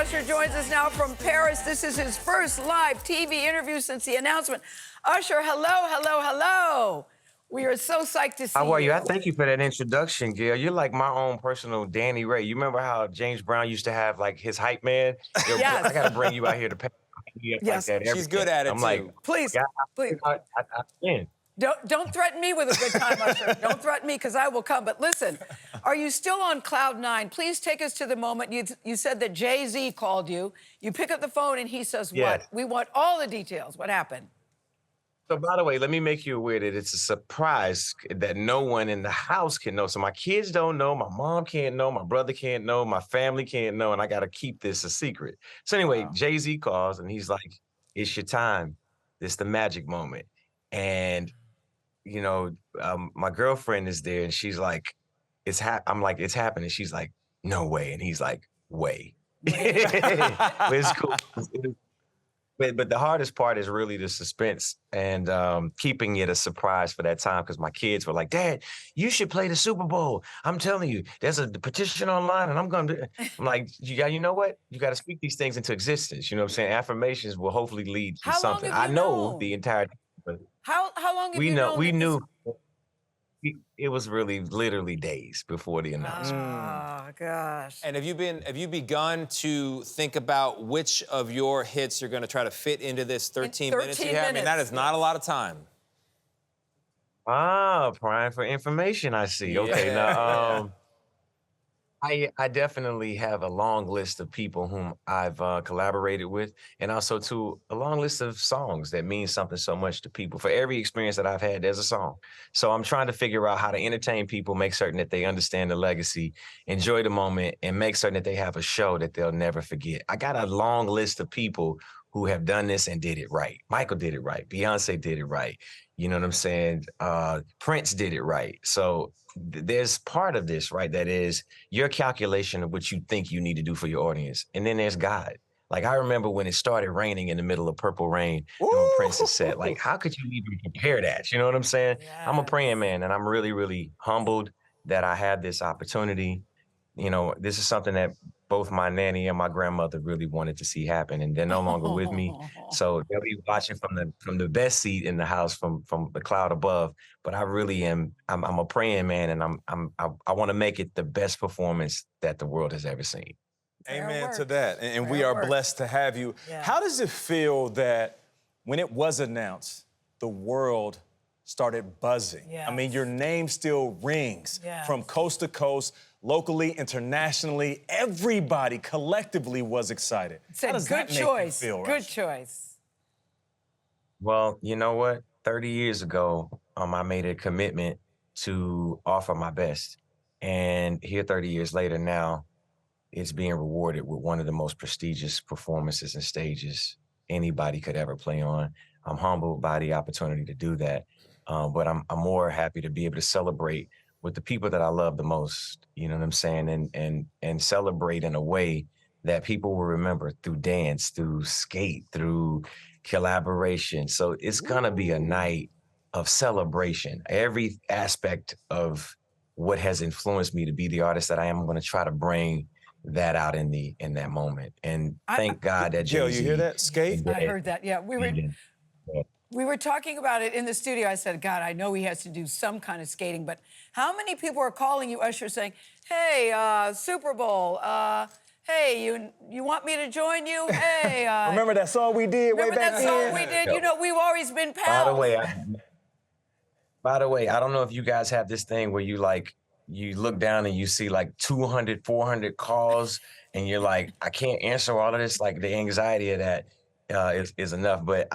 Usher joins us now from Paris. This is his first live TV interview since the announcement. Usher, hello, hello, hello. We are so psyched to see you. How are you? I thank you for that introduction, Gayle. You're like my own personal Danny Ray. You remember how James Brown used to have like his hype man? Yo, Yes. I got to bring you out here to pay Yes. like that. She's good at it, I'm too. like, Please, please. I win. Don't threaten me with a good time, Usher. Don't threaten me, because I will come. But listen, are you still on cloud nine? Please take us to the moment. You said that Jay-Z called you. You pick up the phone and he says, Yes. what? We want all the details. What happened? So, by the way, let me make you aware that it's a surprise that no one in the house can know. So my kids don't know, my mom can't know, my brother can't know, my family can't know, and I got to keep this a secret. So anyway, Jay-Z calls and he's like, it's your time. It's the magic moment. And, you know, my girlfriend is there and she's like, I'm like, it's happening. She's like, no way. And he's like, way. But it's cool. But the hardest part is really the suspense and keeping it a surprise for that time, because my kids were like, Dad, you should play the Super Bowl. I'm telling you, there's a petition online and I'm going to do it. I'm like, you know what? You got to speak these things into existence. You know what I'm saying? Affirmations will hopefully lead to something. Long have you I know known? the entire time. How long have you known? We knew. It was really literally days before the announcement. Oh, gosh. And have you begun to think about which of your hits you're going to try to fit into this 13 minutes you have? I mean, that is not a lot of time. Prime for information, I see. Okay, now, I definitely have a long list of people whom I've collaborated with, and also a long list of songs that mean something so much to people. For every experience that I've had, there's a song. So I'm trying to figure out how to entertain people, make certain that they understand the legacy, enjoy the moment, and make certain that they have a show that they'll never forget. I got a long list of people who have done this and did it right. Michael did it right. Beyonce did it right. You know what I'm saying? Prince did it right. So there's part of this, right, that is your calculation of what you think you need to do for your audience. And then there's God. Like, I remember when it started raining in the middle of Purple Rain, and when Prince said, like, how could you even compare that? You know what I'm saying? Yes. I'm a praying man, and I'm really, really humbled that I had this opportunity. You know, this is something that both my nanny and my grandmother really wanted to see happen, and they're no longer with me. So they'll be watching from the best seat in the house, from the cloud above. But I really am, I'm a praying man, and I want to make it the best performance that the world has ever seen. Amen to that. And we are blessed to have you. Yeah. How does it feel that when it was announced, the world started buzzing? Yes. I mean, your name still rings from coast to coast, locally, internationally. Everybody collectively was excited. It's a How does good that make choice. you feel, Good Rush? choice. Well, you know what? 30 years ago, I made a commitment to offer my best. And here 30 years later now, it's being rewarded with one of the most prestigious performances and stages anybody could ever play on. I'm humbled by the opportunity to do that. But I'm more happy to be able to celebrate with the people that I love the most, you know what I'm saying? And celebrate in a way that people will remember through dance, through skate, through collaboration. So it's gonna be a night of celebration. Every aspect of what has influenced me to be the artist that I am, I'm gonna try to bring that out in that moment. And thank God that Jill, Jay-Z you hear that? Skate? I heard that. Yeah, we were talking about it in the studio. I said, God, I know he has to do some kind of skating, but how many people are calling you, Usher, saying, hey, Super Bowl, hey, you want me to join you? Hey. Remember that song we did way back then? Remember that song we did? You know, we've always been pals. By the way, I don't know if you guys have this thing where you look down and you see like 200, 400 calls and you're like, I can't answer all of this. Like the anxiety of that is enough, but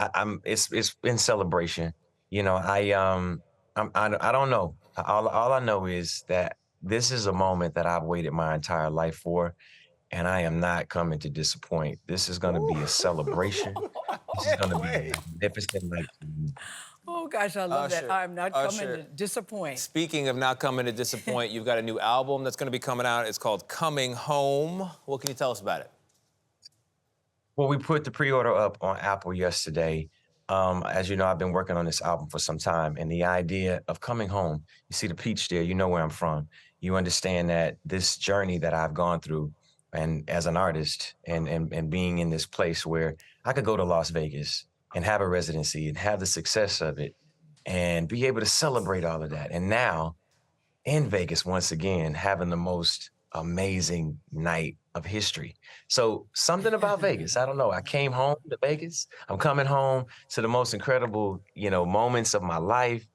it's in celebration. You know, I don't know. All I know is that this is a moment that I've waited my entire life for, and I am not coming to disappoint. This is going to be a celebration. This is going to be a magnificent night for me. Oh, gosh, I love Usher, that. I'm not coming to disappoint. Speaking of not coming to disappoint, you've got a new album that's going to be coming out. It's called Coming Home. What can you tell us about it? Well, we put the pre-order up on Apple yesterday. As you know, I've been working on this album for some time, and the idea of coming home, you see the peach there, you know where I'm from. You understand that this journey that I've gone through and as an artist and being in this place where I could go to Las Vegas and have a residency and have the success of it and be able to celebrate all of that. And now in Vegas, once again, having the most amazing night of history. So something about Vegas, I don't know. I came home to Vegas. I'm coming home to the most incredible, moments of my life,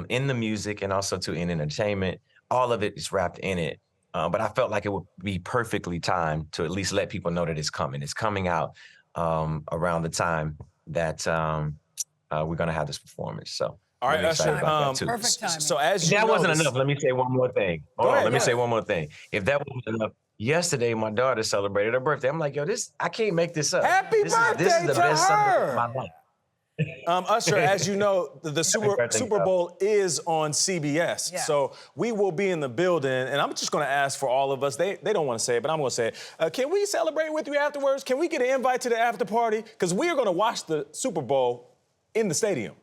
in the music and also in entertainment. All of it is wrapped in it. But I felt like it would be perfectly timed to at least let people know that it's coming. It's coming out around the time that we're going to have this performance. So all right, really excited about that too. Perfect timing. So as you That know, wasn't enough. Let me say one more thing. Let me say one more thing. If that wasn't enough, yesterday my daughter celebrated her birthday. I'm like, yo, I can't make this up. Happy birthday this is the to best Sunday her. of my life. Usher, as you know, the Super Bowl is on CBS. Yeah. So we will be in the building, and I'm just going to ask for all of us. They don't want to say it, but I'm going to say it. Can we celebrate with you afterwards? Can we get an invite to the after party? Because we are going to watch the Super Bowl in the stadium.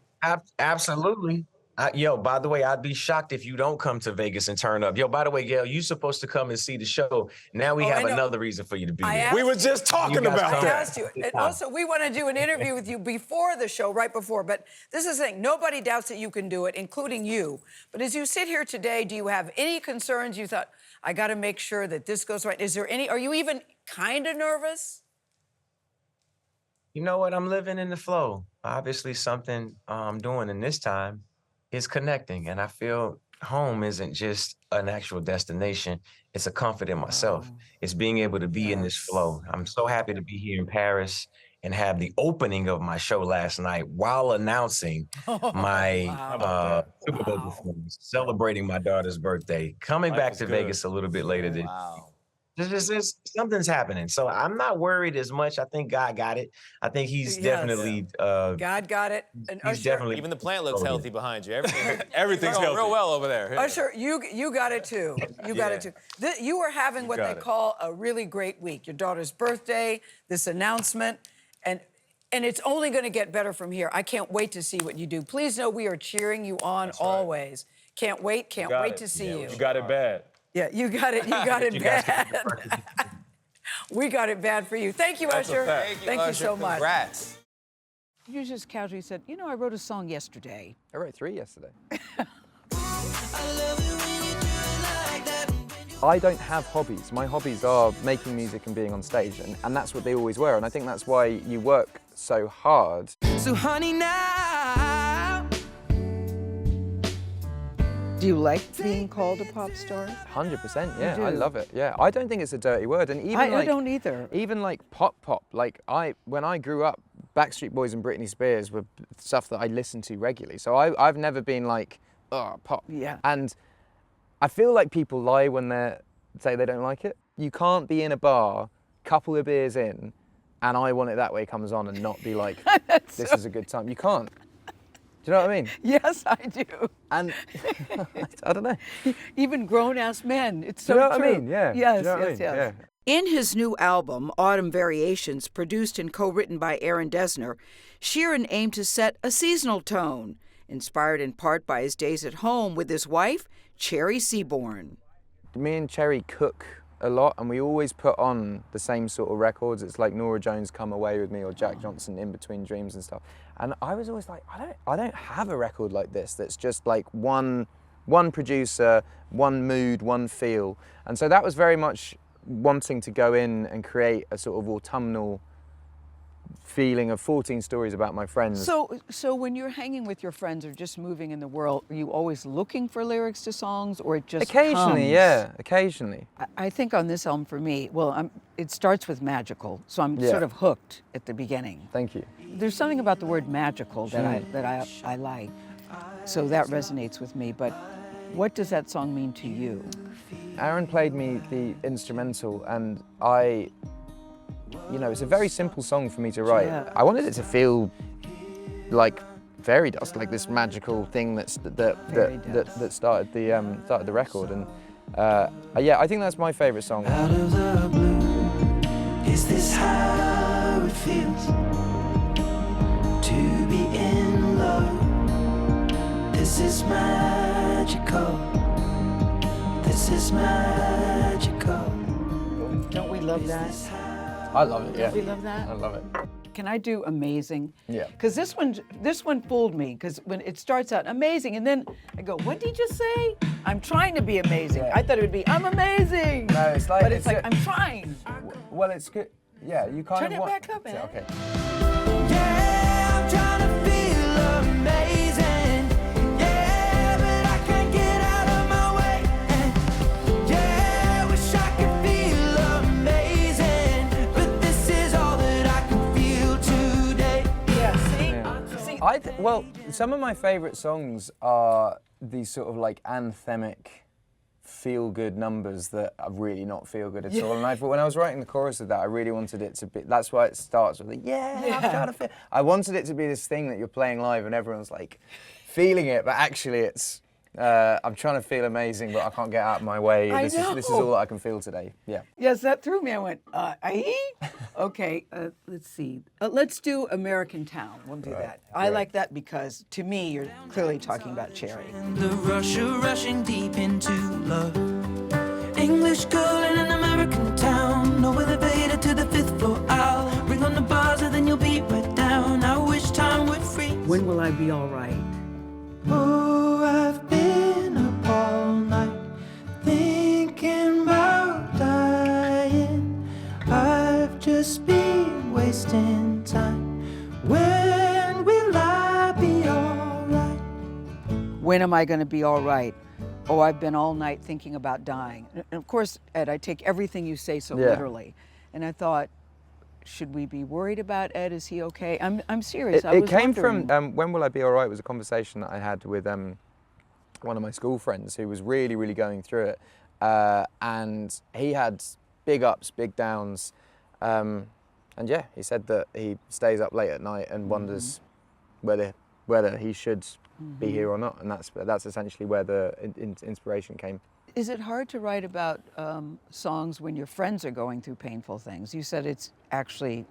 Absolutely. By the way, I'd be shocked if you don't come to Vegas and turn up. By the way, Gayle, you're supposed to come and see the show. Now we have another reason for you to be here. We were just talking about that. I asked you. And also, we want to do an interview with you before the show, right before. But this is the thing. Nobody doubts that you can do it, including you. But as you sit here today, do you have any concerns? You thought, I got to make sure that this goes right. Are you even kind of nervous? You know what? I'm living in the flow. Obviously, something I'm doing in this time is connecting. And I feel home isn't just an actual destination. It's a comfort in myself. It's being able to be in this flow. I'm so happy to be here in Paris and have the opening of my show last night while announcing my Super Bowl performance, celebrating my daughter's birthday, coming back to Vegas a little bit later this year. Something's happening. So I'm not worried as much. I think God got it. I think he's definitely... God got it. And he's Usher, definitely... Even the plant looks healthy behind you. Everything's going healthy. real well over there. Usher, you got it too. You got it too. You are having what they call a really great week. Your daughter's birthday, this announcement, and it's only going to get better from here. I can't wait to see what you do. Please know we are cheering you on always. Can't wait to see you. You got it bad. Yeah, you got it bad. We got it bad for you. Thank you, Usher. Thank you so much. Congrats. You just casually said, I wrote a song yesterday. I wrote 3 yesterday. I don't have hobbies. My hobbies are making music and being on stage, and that's what they always were. And I think that's why you work so hard. So honey, now. Do you like being called a pop star? 100%, yeah, I love it. Yeah, I don't think it's a dirty word, and even I don't either. Even like pop, like when I grew up, Backstreet Boys and Britney Spears were stuff that I listened to regularly. So I've never been like, oh, pop. Yeah. And I feel like people lie when they say they don't like it. You can't be in a bar, couple of beers in, and I Want It That Way comes on and not be like, this is a good time. You can't. Do you know what I mean? Yes, I do. And I don't know. Even grown-ass men. It's so true. Do you know true. what I mean? Yeah. Yes, Do you know what I yes, mean? yes. Yeah. In his new album, Autumn Variations, produced and co-written by Aaron Dessner, Sheeran aimed to set a seasonal tone, inspired in part by his days at home with his wife, Cherry Seaborn. Me and Cherry cook a lot, and we always put on the same sort of records. It's like Norah Jones' Come Away With Me or Jack Johnson In Between Dreams and stuff. And I was always like, I don't have a record like this that's just like one producer, one mood, one feel. And so that was very much wanting to go in and create a sort of autumnal feeling of 14 stories about my friends. So when you're hanging with your friends or just moving in the world, are you always looking for lyrics to songs, or it just occasionally comes? Yeah, occasionally. I think on this album for me, it starts with magical, so I'm sort of hooked at the beginning. Thank you. There's something about the word magical that I like, so that resonates with me. But what does that song mean to you? Aaron played me the instrumental, and it's a very simple song for me to write. Yeah. I wanted it to feel like fairy dust, like this magical thing that started the record. And I think that's my favorite song. Out of the blue, is this how it feels to be in love? This is magical. This is magical. Don't love that? I love it, yeah. You love that? I love it. Can I do amazing? Yeah. Because this one fooled me, because when it starts out amazing, and then I go, what did you just say? I'm trying to be amazing. Yeah. I thought it would be, I'm amazing. No, it's like... But it's like, I'm trying. Well, it's good. Yeah, you kind Turn of it want... back up, Ed. Okay. Yeah, I'm trying to feel amazing. Yeah, but I can't get out of my way. And yeah, wish I could feel amazing. But this is all that I can feel today. Yeah, see? Well, some of my favorite songs are these sort of like anthemic, feel-good numbers that are really not feel-good at all. And when I was writing the chorus of that, I really wanted it to be. That's why it starts with I'm trying to feel. I wanted it to be this thing that you're playing live and everyone's like feeling it, but actually it's. I'm trying to feel amazing, but I can't get out of my way. This is all that I can feel today. Yeah. Yes, that threw me. I went, okay, let's see. Let's do American Town. We'll do that. I like that because, to me, you're clearly talking about Cherry. The rushing deep into love. English girl in an American town. No elevator to the 5th floor. I'll ring on the bars and then you'll be right down. I wish time would freeze. When will I be all right? Oh, I've been up all night thinking about dying. I've just been wasting time. When will I be all right? When am I going to be all right? Oh, I've been all night thinking about dying. And of course, Ed, I take everything you say so literally. And I thought, should we be worried about Ed? Is he okay? I'm serious. It came from When Will I Be All Right was a conversation that I had with one of my school friends who was really, really going through it. And he had big ups, big downs. And yeah, he said that he stays up late at night and wonders whether he should be here or not. And that's essentially where the inspiration came. Is it hard to write about songs when your friends are going through painful things? You said it's actually...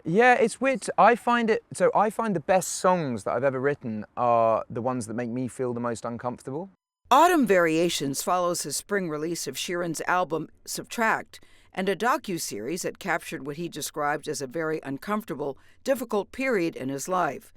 Yeah, it's weird. I find the best songs that I've ever written are the ones that make me feel the most uncomfortable. Autumn Variations follows his spring release of Sheeran's album Subtract, and a docuseries that captured what he described as a very uncomfortable, difficult period in his life.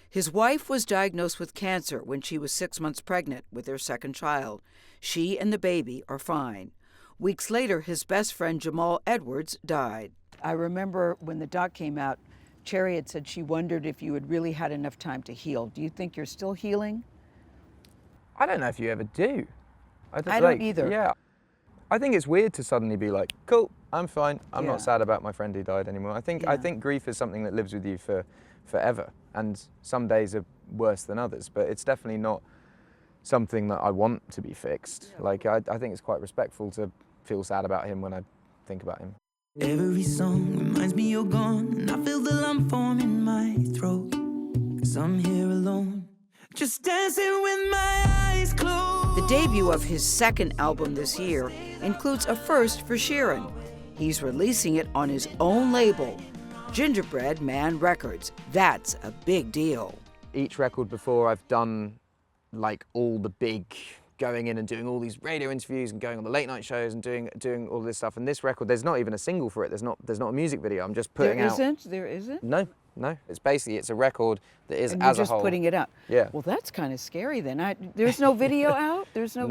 His wife was diagnosed with cancer when she was 6 months pregnant with their second child. She and the baby are fine. Weeks later, his best friend Jamal Edwards died. I remember when the doc came out, Cherry had said she wondered if you had really had enough time to heal. Do you think you're still healing? I don't know if you ever do. I don't either. Yeah. I think it's weird to suddenly be like, cool, I'm fine. I'm not sad about my friend who died anymore. I think grief is something that lives with you forever. And some days are worse than others, but it's definitely not something that I want to be fixed. Like, I think it's quite respectful to feel sad about him when I think about him. Every song reminds me you're gone, and I feel the lump form in my throat, 'cause I'm here alone, just dancing with my eyes closed. The debut of his second album this year includes a first for Sheeran. He's releasing it on his own label, Gingerbread Man Records. That's a big deal. Each record before, I've done like all the big going in and doing all these radio interviews and going on the late night shows and doing all this stuff. And this record, there's not even a single for it. There's not a music video. I'm just putting out. There isn't? No. It's a record that is and as you're a whole. just putting it out. Yeah. Well, that's kind of scary then. There's no video out? There's no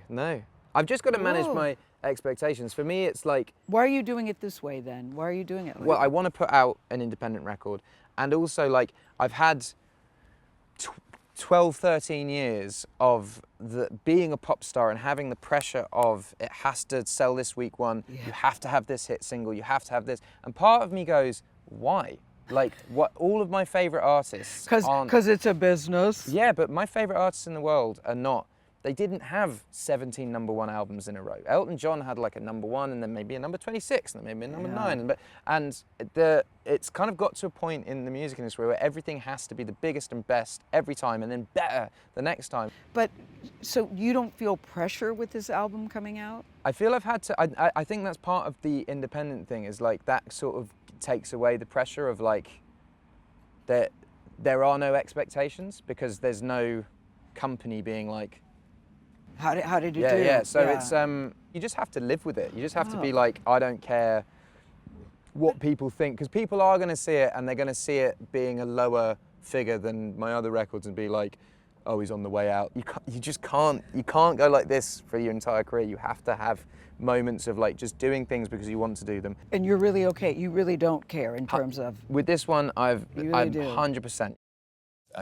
No. I've just got to manage my expectations. For me, it's like... Why are you doing it this way then? Why are you doing it like Well, that? I want to put out an independent record. And also, like, I've had 12, 13 years of being a pop star and having the pressure of it has to sell this week one, you have to have this hit single, you have to have this. And part of me goes, why? Like, what? All of my favorite artists Because it's a business. Yeah, but my favorite artists in the world are not. They didn't have 17 #1 albums in a row. Elton John had like a #1 and then maybe a number 26 and then maybe a number 9. And it's kind of got to a point in the music industry where everything has to be the biggest and best every time and then better the next time. But, so you don't feel pressure with this album coming out? I feel I've had to, I think that's part of the independent thing is like that sort of takes away the pressure of like, there are no expectations because there's no company being like, How did you do? Yeah. So it's you just have to live with it. You just have to be like, I don't care what people think, because people are going to see it and they're going to see it being a lower figure than my other records and be like, oh, he's on the way out. You just can't go like this for your entire career. You have to have moments of like just doing things because you want to do them. And you're really okay. You really don't care in terms of. With this one, I'm really do. 100%.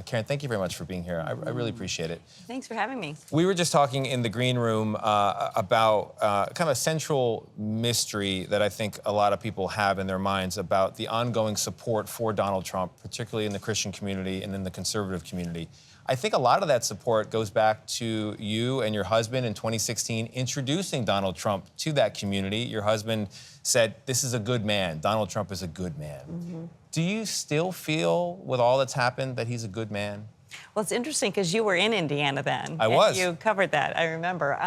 Karen, thank you very much for being here. I really appreciate it. Thanks for having me. We were just talking in the green room about kind of a central mystery that I think a lot of people have in their minds about the ongoing support for Donald Trump, particularly in the Christian community and in the conservative community. I think a lot of that support goes back to you and your husband in 2016 introducing Donald Trump to that community. Your husband said, this is a good man. Donald Trump is a good man. Mm-hmm. Do you still feel, with all that's happened, that he's a good man? Well, it's interesting because you were in Indiana then. I was. You covered that, I remember.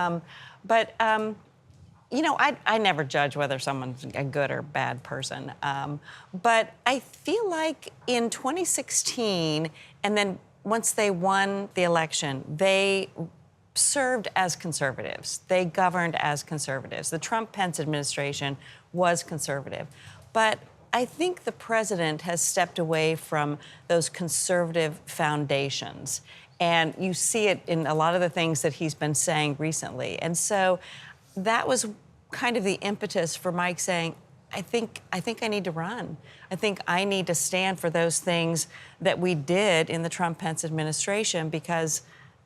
You know, I never judge whether someone's a good or bad person. But I feel like in 2016, and then once they won the election, they served as conservatives. They governed as conservatives. The Trump-Pence administration was conservative. But I think the president has stepped away from those conservative foundations. And you see it in a lot of the things that he's been saying recently. And so that was kind of the impetus for Mike saying, I think I need to run. I think I need to stand for those things that we did in the Trump-Pence administration because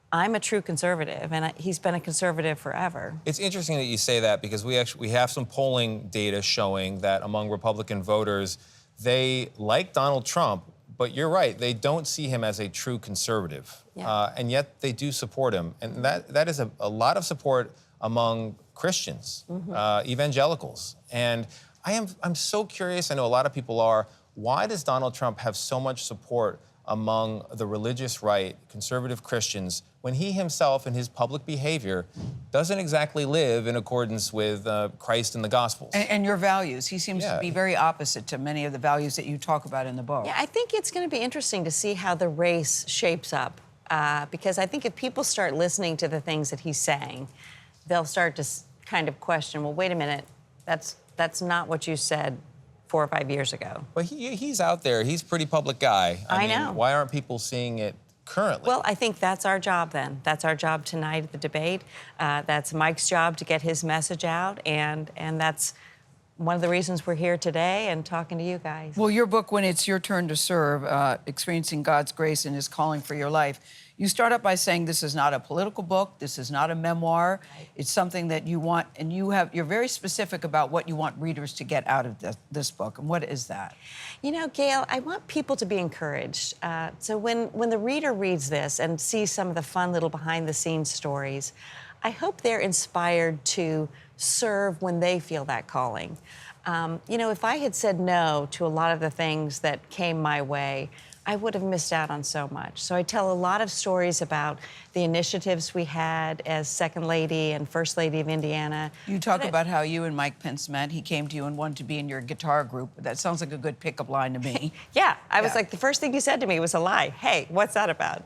I'm a true conservative, and he's been a conservative forever. It's interesting that you say that because we have some polling data showing that among Republican voters, they like Donald Trump, but you're right, they don't see him as a true conservative. Yeah. And yet they do support him. And that is a lot of support among Christians, evangelicals. And I'm so curious, I know a lot of people are, why does Donald Trump have so much support among the religious right, conservative Christians, when he himself in his public behavior doesn't exactly live in accordance with Christ and the Gospels? And your values. He seems to be very opposite to many of the values that you talk about in the book. Yeah, I think it's going to be interesting to see how the race shapes up because I think if people start listening to the things that he's saying, they'll start to kind of question, well, wait a minute, that's not what you said 4 or 5 years ago. But he's out there. He's a pretty public guy. I know. Why aren't people seeing it currently? Well, I think that's our job then. That's our job tonight at the debate. That's Mike's job to get his message out, and that's one of the reasons we're here today and talking to you guys. Well, your book, When It's Your Turn to Serve, Experiencing God's Grace and His Calling for Your Life, you start up by saying this is not a political book, this is not a memoir. Right. It's something that you want, and you're very specific about what you want readers to get out of this book. And what is that? You know, Gayle, I want people to be encouraged. So when the reader reads this and sees some of the fun little behind-the-scenes stories, I hope they're inspired to serve when they feel that calling. You know, if I had said no to a lot of the things that came my way, I would have missed out on so much. So I tell a lot of stories about the initiatives we had as Second Lady and First Lady of Indiana. You talk about how you and Mike Pence met. He came to you and wanted to be in your guitar group. That sounds like a good pickup line to me. Yeah, I was like, the first thing he said to me was a lie. Hey, what's that about?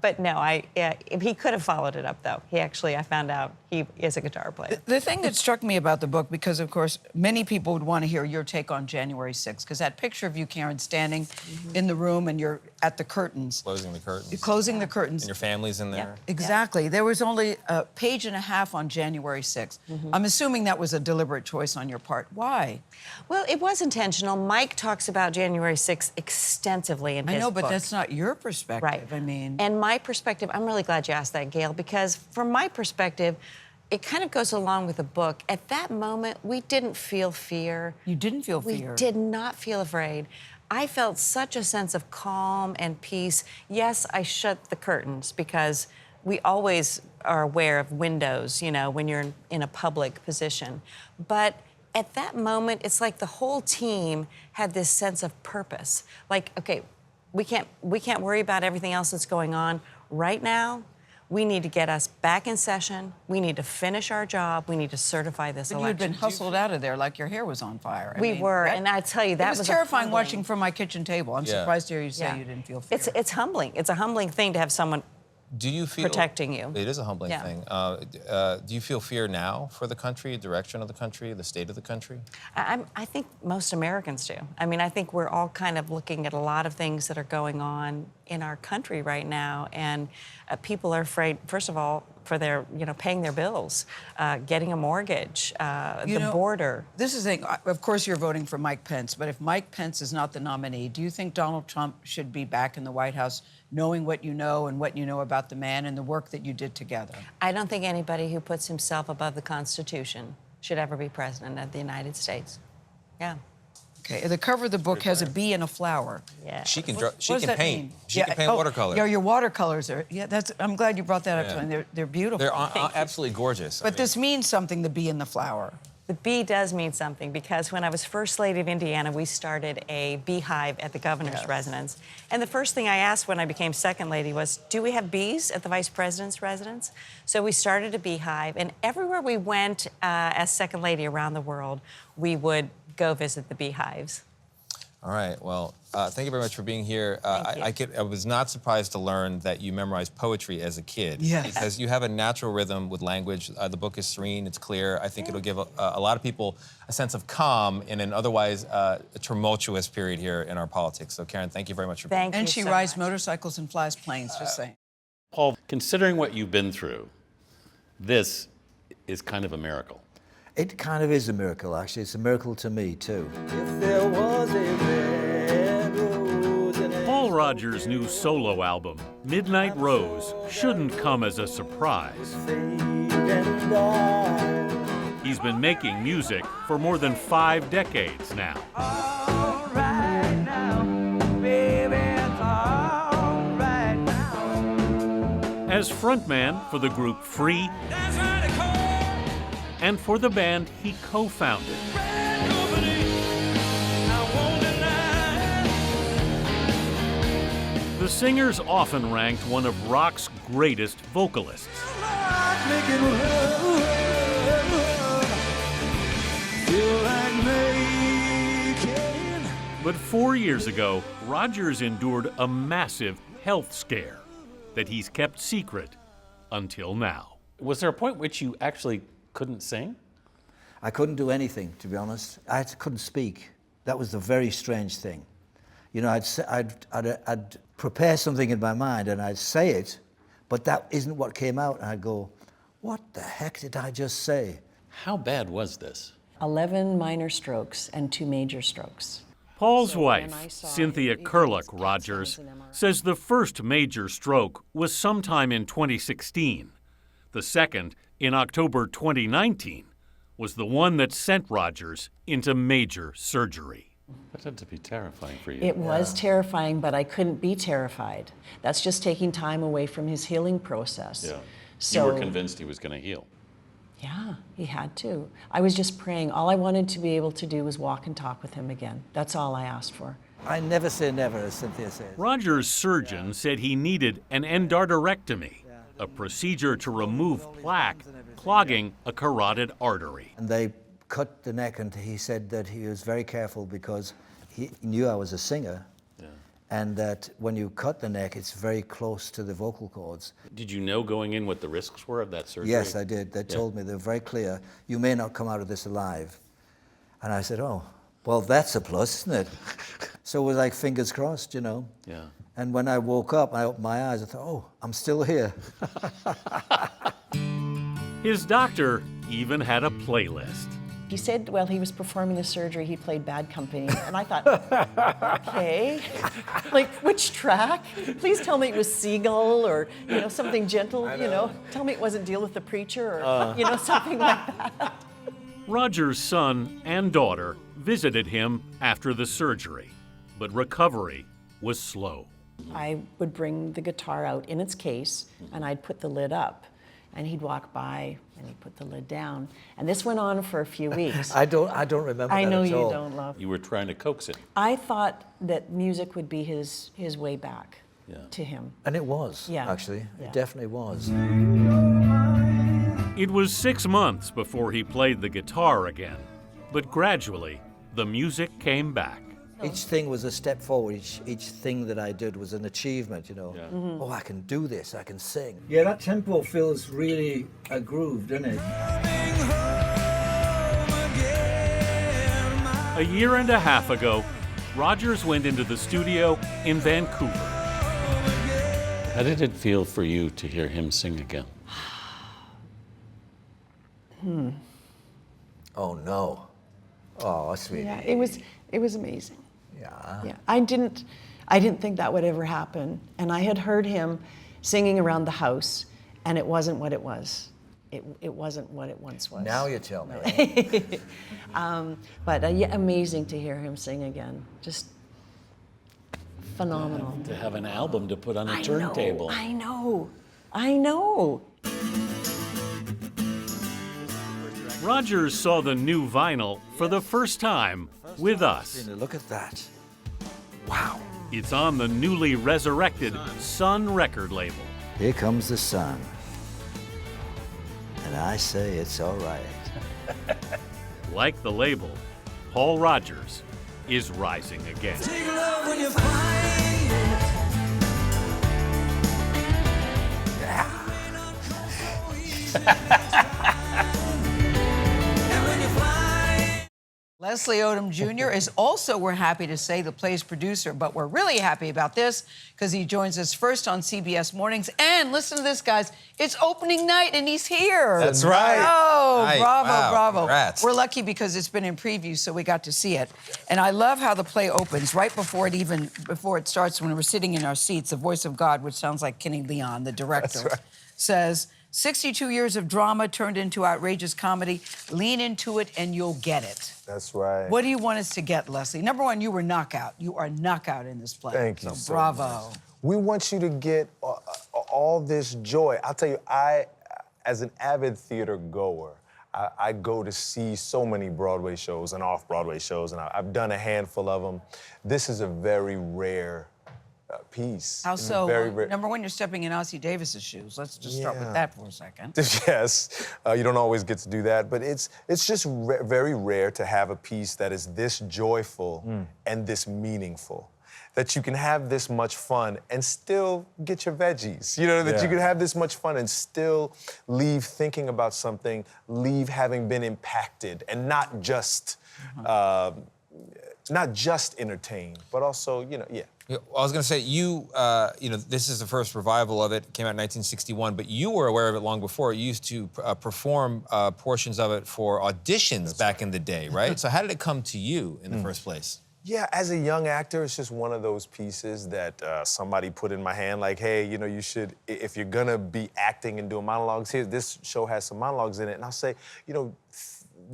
But no, he could have followed it up, though. I found out he is a guitar player. The thing that struck me about the book, because, of course, many people would want to hear your take on January 6th, because that picture of you, Karen, standing in the room and you're at the curtains. Closing the curtains. You're closing the curtains. And your family's in there. Yeah. Exactly. There was only a page and a half on January 6th. I'm assuming that was a deliberate choice on your part. Why? Well, it was intentional. Mike talks about January 6th extensively in his book. I know, but that's not your perspective. Right. I mean... And my perspective, I'm really glad you asked that, Gayle, because from my perspective, it kind of goes along with the book. At that moment, we didn't feel fear. You didn't feel fear? We did not feel afraid. I felt such a sense of calm and peace. Yes, I shut the curtains because we always are aware of windows, you know, when you're in a public position. But at that moment, it's like the whole team had this sense of purpose. Like, okay, we can't worry about everything else that's going on. Right now, we need to get us back in session. We need to finish our job. We need to certify this election. But you had been hustled out of there like your hair was on fire. We were, and I tell you, that was terrifying watching from my kitchen table. I'm surprised to hear you say Yeah. you didn't feel fear. It's humbling. It's a humbling thing to have someone Do you feel protecting you. It is a humbling Yeah. thing. Do you feel fear now for the country, direction of the country, the state of the country? I think most Americans do. I mean, I think we're all kind of looking at a lot of things that are going on in our country right now, and people are afraid, first of all, for their, paying their bills, getting a mortgage, the border. This is the thing. Of course, you're voting for Mike Pence, but if Mike Pence is not the nominee, do you think Donald Trump should be back in the White House, knowing what you know and what you know about the man and the work that you did together? I don't think anybody who puts himself above the Constitution should ever be president of the United States. Yeah. Okay. The cover of the book has a bee and a flower. Yeah. She can What she does can that paint. mean? She can paint watercolor. Yeah, your watercolors are. Yeah, that's. I'm glad you brought that up. Yeah. To me. They're beautiful. They're absolutely gorgeous. But this means something. The bee and the flower. The bee does mean something, because when I was First Lady of Indiana, we started a beehive at the governor's residence. And the first thing I asked when I became Second Lady was, do we have bees at the Vice President's residence? So we started a beehive, and everywhere we went as Second Lady around the world, we would go visit the beehives. All right. Well, thank you very much for being here. Thank you. I was not surprised to learn that you memorized poetry as a kid. Yes. Because you have a natural rhythm with language. The book is serene. It's clear. I think it'll give a lot of people a sense of calm in an otherwise tumultuous period here in our politics. So, Karen, thank you very much for being here. Thank you And she so rides much. motorcycles and flies planes. Just saying. Paul, considering what you've been through, this is kind of a miracle. It kind of is a miracle, actually. It's a miracle to me, too. If there was a red rose in a Paul Rodgers' new solo album, Midnight Rose, shouldn't come as a surprise. and die. He's been making music for more than 5 decades now. All right now, baby, it's all right now. As frontman for the group Free That's right, it cold. and for the band he co-founded. Red company, I won't deny. The singer's often ranked one of rock's greatest vocalists. Like making love, feel like making. But 4 years ago, Rodgers endured a massive health scare that he's kept secret until now. Was there a point which you actually couldn't sing? I couldn't do anything, to be honest. Couldn't speak. That was the very strange thing. You know, I'd prepare something in my mind and I'd say it, but that isn't what came out. And I'd go, what the heck did I just say? How bad was this? 11 minor strokes and 2 major strokes. Paul's So when I wife, saw Cynthia it, Kurlock it's Rodgers, an MRI. says the first major stroke was sometime in 2016. The second, in October 2019, was the one that sent Rodgers into major surgery. That had to be terrifying for you. It was terrifying, but I couldn't be terrified. That's just taking time away from his healing process. Yeah. So, You were convinced he was going to heal. Yeah, he had to. I was just praying. All I wanted to be able to do was walk and talk with him again. That's all I asked for. I never say never, as Cynthia says. Rodgers' surgeon said he needed an endarterectomy, a procedure to remove plaque clogging a carotid artery. And they cut the neck, and he said that he was very careful because he knew I was a singer, and that when you cut the neck, it's very close to the vocal cords. Did you know going in what the risks were of that surgery? Yes, I did. They told me, they were very clear, you may not come out of this alive. And I said, oh, well, that's a plus, isn't it? So it was like fingers crossed, you know. Yeah. And when I woke up, I opened my eyes, I thought, oh, I'm still here. His doctor even had a playlist. He said while he was performing the surgery, he played Bad Company. And I thought, okay, like which track? Please tell me it was Seagull or, something gentle, Tell me it wasn't Deal with the Preacher or, something like that. Rodgers' son and daughter visited him after the surgery, but recovery was slow. I would bring the guitar out in its case, and I'd put the lid up. And he'd walk by, and he'd put the lid down. And this went on for a few weeks. I don't remember I that know at you all. don't, love. You were trying to coax it. I thought that music would be his way back to him. And it was, Yeah. actually. Yeah. It definitely was. It was 6 months before he played the guitar again, but gradually, the music came back. Each thing was a step forward. Each thing that I did was an achievement, you know. Yeah. Oh, I can do this, I can sing. Yeah, that tempo feels really a groove, doesn't it? A year and a half ago, Rodgers went into the studio in Vancouver. How did it feel for you to hear him sing again? Oh, no. Oh, sweetie. Yeah, it was amazing. Yeah. Yeah, I didn't think that would ever happen. And I had heard him singing around the house, and it wasn't what it was. It wasn't what it once was. Now you tell me. But yeah, amazing to hear him sing again. Just phenomenal. To have an album to put on a turntable. I know. Rodgers saw the new vinyl for the first time with us. Look at that. Wow. It's on the newly resurrected Sun record label. Here comes the sun. And I say it's all right. Like the label, Paul Rodgers is rising again. Take love when you find it. Leslie Odom Jr. is also, we're happy to say, the play's producer, but we're really happy about this because he joins us first on CBS Mornings. And listen to this, guys. It's opening night and he's here. That's right. Oh, Right. bravo, Wow. bravo. Congrats. We're lucky because it's been in preview, so we got to see it. And I love how the play opens right before it starts, when we're sitting in our seats. The voice of God, which sounds like Kenny Leon, the director, says, 62 years of drama turned into outrageous comedy. Lean into it and you'll get it. That's right. What do you want us to get, Leslie? Number one, you were knockout. You are knockout in this play. Thank you so bravo. much. We want you to get all this joy. I'll tell you, as an avid theater goer, I go to see so many Broadway shows and off-Broadway shows, and I've done a handful of them. This is a very rare piece. How so? Very rare. Number one, you're stepping in Ossie Davis's shoes. Let's just start with that for a second. Yes, you don't always get to do that, but it's just very rare to have a piece that is this joyful and this meaningful. That you can have this much fun and still get your veggies. You know, that you can have this much fun and still leave thinking about something, leave having been impacted, and not just entertained, but also, I was going to say, this is the first revival of it. It came out in 1961, but you were aware of it long before. You used to perform portions of it for auditions back in the day, right? So how did it come to you in the first place? Yeah, as a young actor, it's just one of those pieces that somebody put in my hand, like, hey, you should, if you're gonna be acting and doing monologues, here, this show has some monologues in it. And I'll say,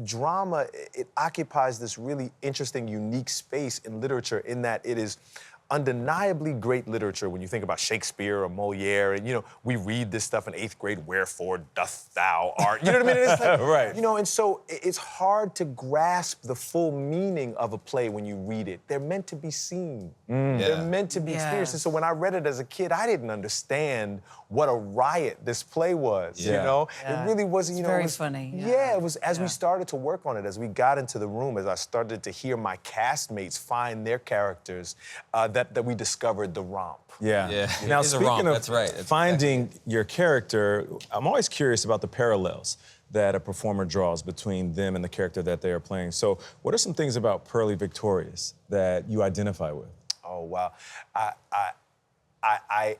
drama, it occupies this really interesting, unique space in literature in that it is undeniably great literature when you think about Shakespeare or Moliere, and we read this stuff in 8th grade, wherefore doth thou art, you know what I mean? It's like, right. And so it's hard to grasp the full meaning of a play when you read it. They're meant to be seen. They're meant to be experienced. And so when I read it as a kid, I didn't understand what a riot this play was, It really was, It's very funny. Yeah, it was as we started to work on it, as we got into the room, as I started to hear my castmates find their characters, that we discovered the romp. Yeah. Now, It is a speaking romp, of that's right. finding your character, I'm always curious about the parallels that a performer draws between them and the character that they are playing. So what are some things about Purlie Victorious that you identify with? Oh, wow. I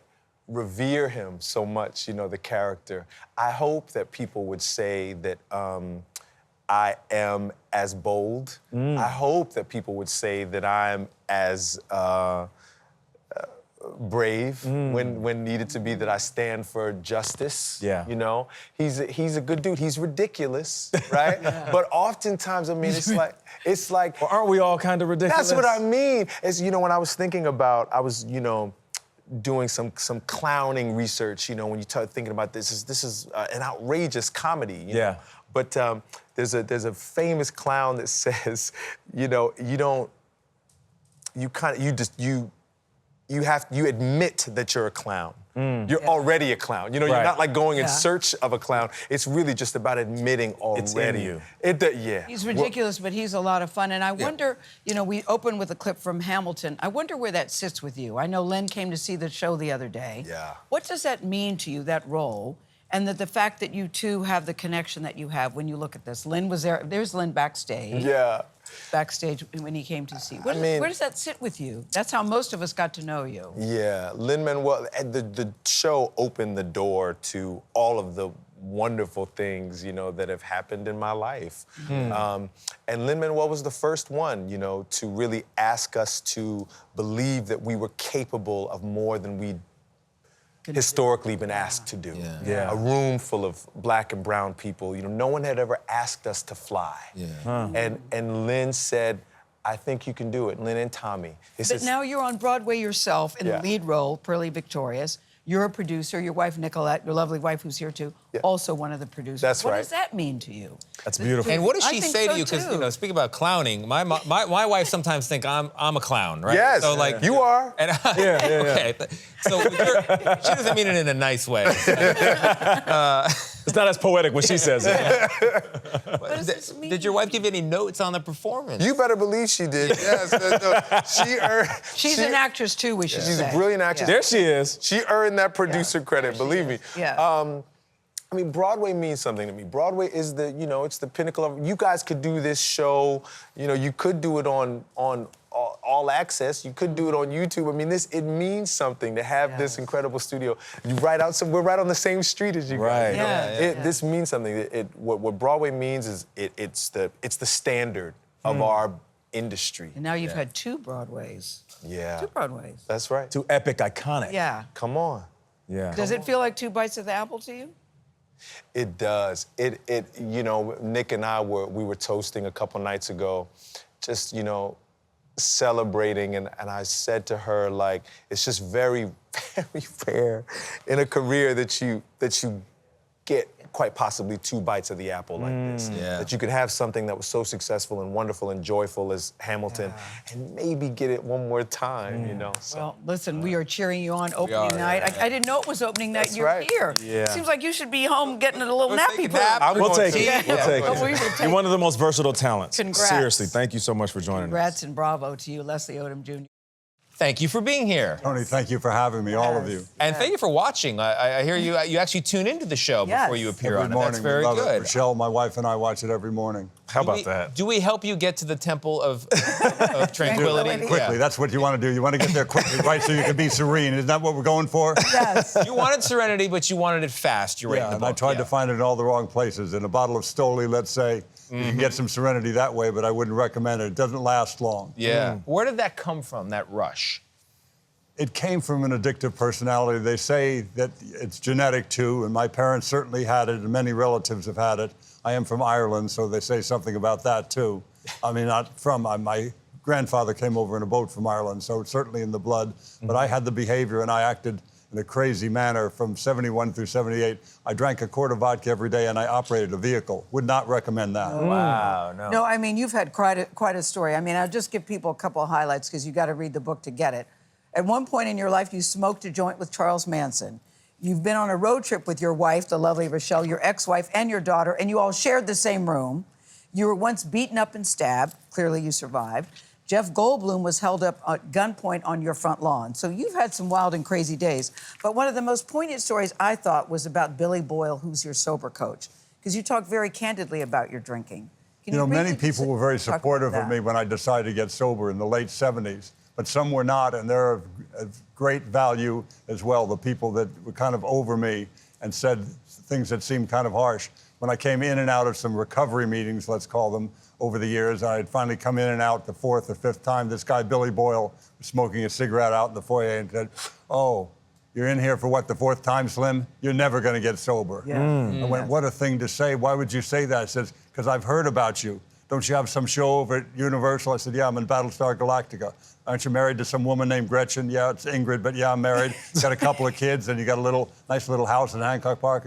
revere him so much, the character. I hope that people would say that I am as bold. I hope that people would say that I'm as brave when needed to be, that I stand for justice. He's a good dude. He's ridiculous, right? But oftentimes, it's like. Well, aren't we all kind of ridiculous? That's what I mean. It's when I was thinking about, I was doing some clowning research. When you start thinking about this is an outrageous comedy. You know? But there's a famous clown that says, you admit that you're a clown. You're already a clown. You know, you're not like going in search of a clown. It's really just about admitting already. It's in you. Yeah. He's ridiculous, but he's a lot of fun. And I wonder, you know, we opened with a clip from Hamilton. I wonder where that sits with you. I know Lynn came to see the show the other day. Yeah. What does that mean to you, that role? And that the fact that you two have the connection that you have when you look at this. Lynn was there. There's Lynn backstage. Yeah. Backstage when he came to see. Where does that sit with you? That's how most of us got to know you. Yeah, Lin-Manuel, the show opened the door to all of the wonderful things, you know, that have happened in my life. And Lin-Manuel was the first one, you know, to really ask us to believe that we were capable of more than we'd historically been asked to do. A room full of black and brown people. You know, no one had ever asked us to fly. And Lynn said, I think you can do it, Lynn and Tommy. But now you're on Broadway yourself in the lead role, Purlie victorious. You're a producer. Your wife, Nicolette, your lovely wife who's here too, also one of the producers. That's right. What does that mean to you? That's beautiful. And what does I she think say so to you? Because, too. you know, speaking about clowning, my wife sometimes think I'm a clown, right? Yes, So, like, you are. And okay. So she doesn't mean it in a nice way. It's not as poetic when she says it. What does this mean? Did your wife give you any notes on the performance? You better believe she did. Yes. She's an actress too, we should say. She's a brilliant actress. There she is. She earned that producer credit, believe me. Yeah. I mean, Broadway means something to me. Broadway is the, you know, it's the pinnacle of, you guys could do this show, you know, you could do it on All Access, you could do it on YouTube. I mean, it means something to have this incredible studio. We're right on the same street as you guys. Right. This means something. What Broadway means is it's the standard of our industry. And now you've had 2 Broadways. Yeah. 2 Broadways. That's right. 2 epic, iconic. Yeah. Come on. Yeah. Does it feel like 2 bites of the apple to you? It does. You know, Nick and I we were toasting a couple nights ago, just, you know, celebrating, and I said to her, like, it's just very, very rare in a career that you get quite possibly 2 bites of the apple like this. That you could have something that was so successful and wonderful and joyful as Hamilton, and maybe get it one more time, you know. So. Well, listen, we are cheering you on opening night. I didn't know it was opening night. That's You're right. here. Yeah. Seems like you should be home getting a little Let's nappy. take a nap. poo. We'll take it. Yeah. We'll take Oh, we will it. take You're one of the most versatile talents. Congrats. Seriously, thank you so much for joining us. Congrats and bravo to you, Leslie Odom Jr. Thank you for being here. Tony, thank you for having me, all of you. And thank you for watching. I hear you actually tune into the show before you appear Every on it. morning, That's very we love good. It. Michelle, my wife, and I watch it every morning. How about that? Do we help you get to the temple of tranquility? Quickly, that's what you want to do. You want to get there quickly, right, so you can be serene. Isn't that what we're going for? Yes. You wanted serenity, but you wanted it fast. You're right in the and book. I tried to find it in all the wrong places. In a bottle of Stoli, let's say, you can get some serenity that way, but I wouldn't recommend it. It doesn't last long. Yeah. Where did that come from, that rush? It came from an addictive personality. They say that it's genetic too, and my parents certainly had it, and many relatives have had it. I am from Ireland, so they say something about that too. I mean, not from, my grandfather came over in a boat from Ireland, so it's certainly in the blood. But I had the behavior, and I acted in a crazy manner from 71 through 78. I drank a quart of vodka every day, and I operated a vehicle. Would not recommend that. Wow, no. No, I mean, you've had quite a story. I mean, I'll just give people a couple of highlights because you got to read the book to get it. At one point in your life, you smoked a joint with Charles Manson. You've been on a road trip with your wife, the lovely Rochelle, your ex-wife, and your daughter, and you all shared the same room. You were once beaten up and stabbed. Clearly, you survived. Jeff Goldblum was held up at gunpoint on your front lawn. So you've had some wild and crazy days. But one of the most poignant stories, I thought, was about Billy Boyle, who's your sober coach, because you talked very candidly about your drinking. You know, many people were very talk about supportive of that? me when I decided to get sober in the late 70s. But some were not, and they're of great value as well, the people that were kind of over me and said things that seemed kind of harsh. When I came in and out of some recovery meetings, let's call them, over the years, I had finally come in and out the 4th or 5th time. This guy, Billy Boyle, was smoking a cigarette out in the foyer and said, "Oh, you're in here for what, the 4th time, Slim? You're never going to get sober." Yeah. I went, what a thing to say. Why would you say that? He says, because I've heard about you. Don't you have some show over at Universal? I said, yeah, I'm in Battlestar Galactica. Aren't you married to some woman named Gretchen? Yeah, it's Ingrid, but yeah, I'm married. Got a couple of kids, and you got a nice little house in Hancock Park.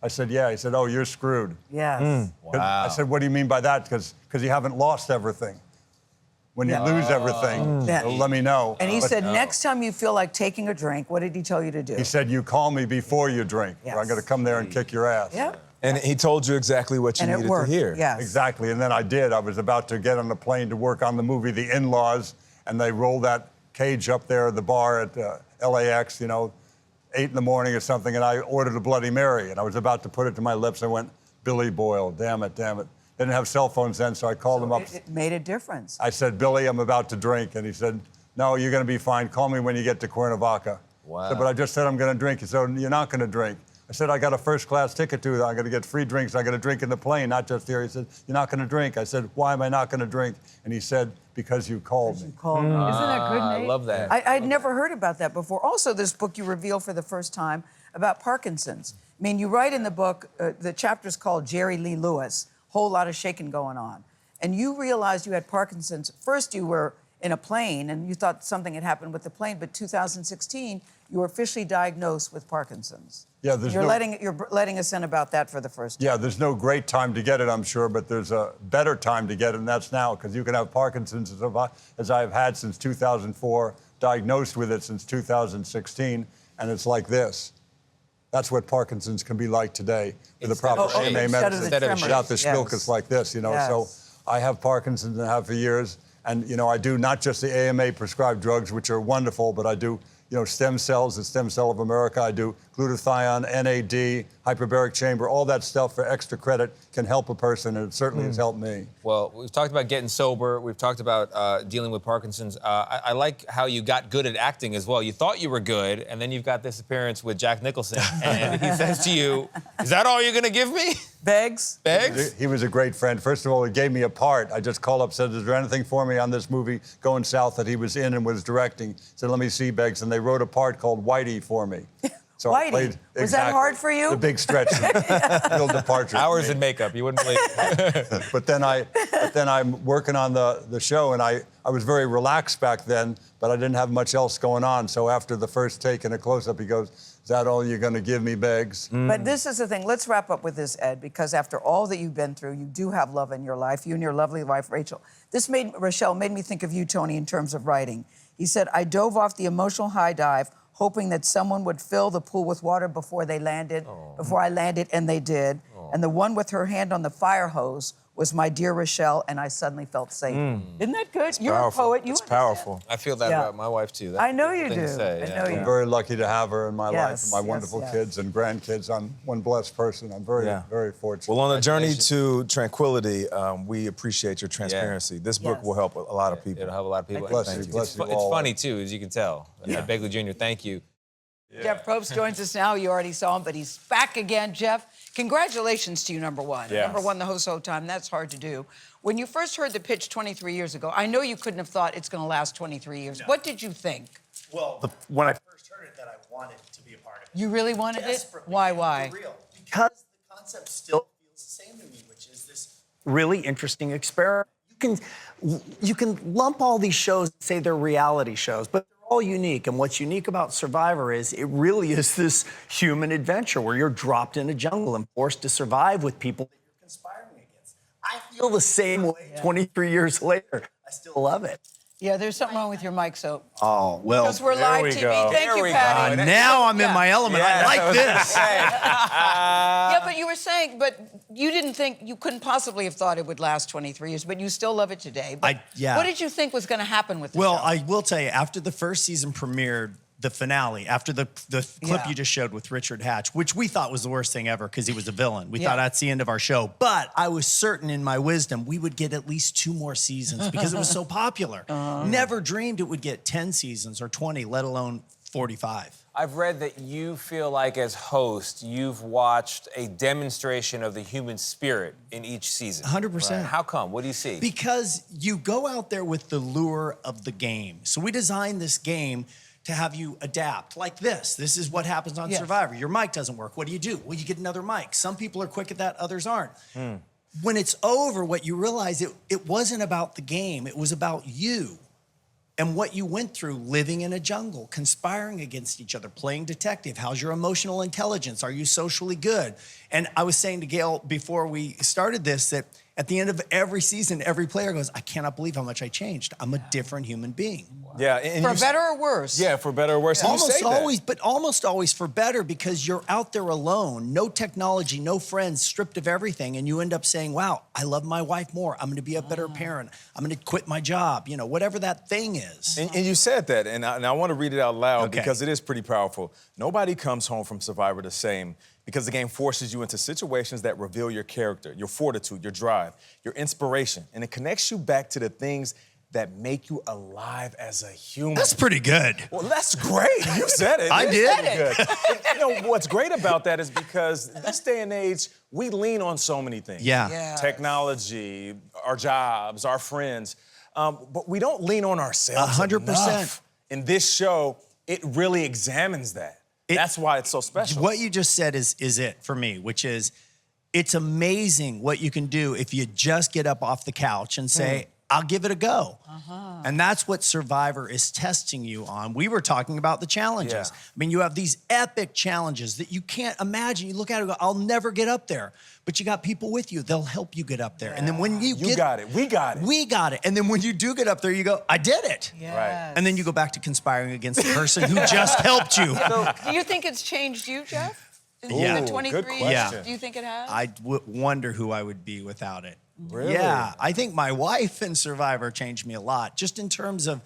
I said, yeah. He said, oh, you're screwed. Yes. Wow. I said, what do you mean by that? Because you haven't lost everything. when you lose everything, Yeah. let me know. And he But said, next time you feel like taking a drink, what did he tell you to do? he said, you call me before you drink, or I'm going to come there and kick your ass. Yeah. And he told you exactly what you And it needed worked. to hear. Yes. Exactly, and then I did. I was about to get on the plane to work on the movie The In-Laws, and they rolled that cage up there at the bar at LAX, 8 in the morning or something, and I ordered a Bloody Mary, and I was about to put it to my lips. I went, Billy Boyle, damn it. They didn't have cell phones then, so I called him up. It made a difference. I said, Billy, I'm about to drink. And he said, no, you're going to be fine. Call me when you get to Cuernavaca. Wow. I said, but I just said I'm going to drink. He said, you're not going to drink. I said, I got a first-class ticket to that. I'm going to get free drinks. I'm going to drink in the plane, not just here. He said, you're not going to drink. I said, why am I not going to drink? And he said, because you called me. Isn't that good, Nate? I love that. I'd never heard about that before. Also, this book you reveal for the first time about Parkinson's. I mean, you write in the book, the chapter's called Jerry Lee Lewis, whole lot of shaking going on. And you realized you had Parkinson's. First, you were in a plane, and you thought something had happened with the plane, but 2016, you were officially diagnosed with Parkinson's. Yeah, You're letting us in about that for the first time. Yeah, there's no great time to get it, I'm sure, but there's a better time to get it, and that's now, because you can have Parkinson's as I've had since 2004, diagnosed with it since 2016, and it's like this. That's what Parkinson's can be like today with the proper AMA medicine. Without the schmilkus like this, So I have Parkinson's and have for years, and I do not just the AMA prescribed drugs, which are wonderful, but I do stem cells, the Stem Cell of America. I do glutathione, NAD, hyperbaric chamber, all that stuff for extra credit can help a person, and it certainly has helped me. Well, we've talked about getting sober. We've talked about dealing with Parkinson's. I like how you got good at acting as well. You thought you were good, and then you've got this appearance with Jack Nicholson, and he says to you, is that all you're going to give me? Beggs? He was a great friend. First of all, he gave me a part. I just called up, said, is there anything for me on this movie, Going South, that he was in and was directing? He said, let me see, Beggs. And they wrote a part called Whitey for me. So I played, was that hard for you? The big stretch, real departure. Hours in makeup, you wouldn't believe it. But then I'm working on the show, and I was very relaxed back then, but I didn't have much else going on. So after the first take and a close-up, he goes, is that all you're going to give me, Beggs? But this is the thing. Let's wrap up with this, Ed, because after all that you've been through, you do have love in your life, you and your lovely wife, Rachel. This made me think of you, Tony, in terms of writing. He said, I dove off the emotional high dive, hoping that someone would fill the pool with water before I landed, and they did. And the one with her hand on the fire hose was my dear Rochelle, and I suddenly felt safe. Isn't that good? You're a poet. It's powerful. I feel that about my wife, too. That's I know you the thing do. to say, I know you I'm do. very lucky to have her in my life, and my Yes, wonderful yes. kids and grandkids. I'm one blessed person. I'm very, very fortunate. Well, on the journey to tranquility, we appreciate your transparency. This book will help a lot of people. It'll help a lot of people. Bless you, bless you all. It's funny, too, as you can tell. Begley Jr., thank you. Jeff Probst joins us now. You already saw him, but he's back again. Jeff, congratulations to you, number one. Yes. Number one the whole time. That's hard to do. When you first heard the pitch 23 years ago, I know you couldn't have thought it's going to last 23 years. No. What did you think? Well, when I first heard it, that I wanted to be a part of it. You really wanted it? Why? For real. Because the concept still feels the same to me, which is this really interesting experiment. You can lump all these shows and say they're reality shows, but they're all unique. And what's unique about Survivor is it really is this human adventure where you're dropped in a jungle and forced to survive with people that you're conspiring against. I feel the same way 23 years later. I still love it. Yeah, there's something wrong with your mic, so. Oh, well. Because we're live TV. Thank you, Patty. Now I'm in my element. I like this. Yeah, but you were saying, but you didn't think, you couldn't possibly have thought it would last 23 years, but you still love it today. But yeah. What did you think was going to happen with the show? Well, I will tell you, after the first season premiered, the finale, after the clip you just showed with Richard Hatch, which we thought was the worst thing ever because he was a villain. We thought that's the end of our show. But I was certain in my wisdom we would get at least 2 more seasons because it was so popular. Never dreamed it would get 10 seasons or 20, let alone 45. I've read that you feel like, as host, you've watched a demonstration of the human spirit in each season. 100%. Right? How come? What do you see? Because you go out there with the lure of the game. So we designed this game to have you adapt like this. This is what happens on Survivor. Your mic doesn't work. What do? Well, you get another mic. Some people are quick at that, others aren't. When it's over, what you realize, it wasn't about the game. It was about you. and what you went through living in a jungle, conspiring against each other, playing detective. How's your emotional intelligence? Are you socially good? And I was saying to Gayle before we started this that at the end of every season, every player goes, I cannot believe how much I changed. I'm a different human being. Yeah, and For better or worse? Yeah, for better or worse. And you Almost say that. always, but almost always for better because you're out there alone, no technology, no friends, stripped of everything, and you end up saying, wow, I love my wife more. I'm gonna be a better parent. I'm gonna quit my job, you know, whatever that thing is. And you said that, and I want to read it out loud Okay. because it is pretty powerful. Nobody comes home from Survivor the same because the game forces you into situations that reveal your character, your fortitude, your drive, your inspiration, and it connects you back to the things that make you alive as a human. That's pretty good. Well, that's great. You said it. I You did. said it. Good. And, you know, what's great about that is because this day and age, we lean on so many things. Yeah. Technology, our jobs, our friends, but we don't lean on ourselves 100%. enough. In this show, it really examines that. That's why it's so special. What you just said is it for me, which is it's amazing what you can do if you just get up off the couch and say, I'll give it a go. And that's what Survivor is testing you on. We were talking about the challenges. Yeah. I mean, you have these epic challenges that you can't imagine. You look at it and go, I'll never get up there. But you got people with you. They'll help you get up there. And then when you got it. We got it. We got it. And then when you do get up there, you go, I did it. Right. And then you go back to conspiring against the person who just helped you. Do you think it's changed you, Jeff? In Yeah. the Ooh, 23 good years? question. Do you think it has? I wonder who I would be without it. Really? Yeah, I think my wife in Survivor changed me a lot, just in terms of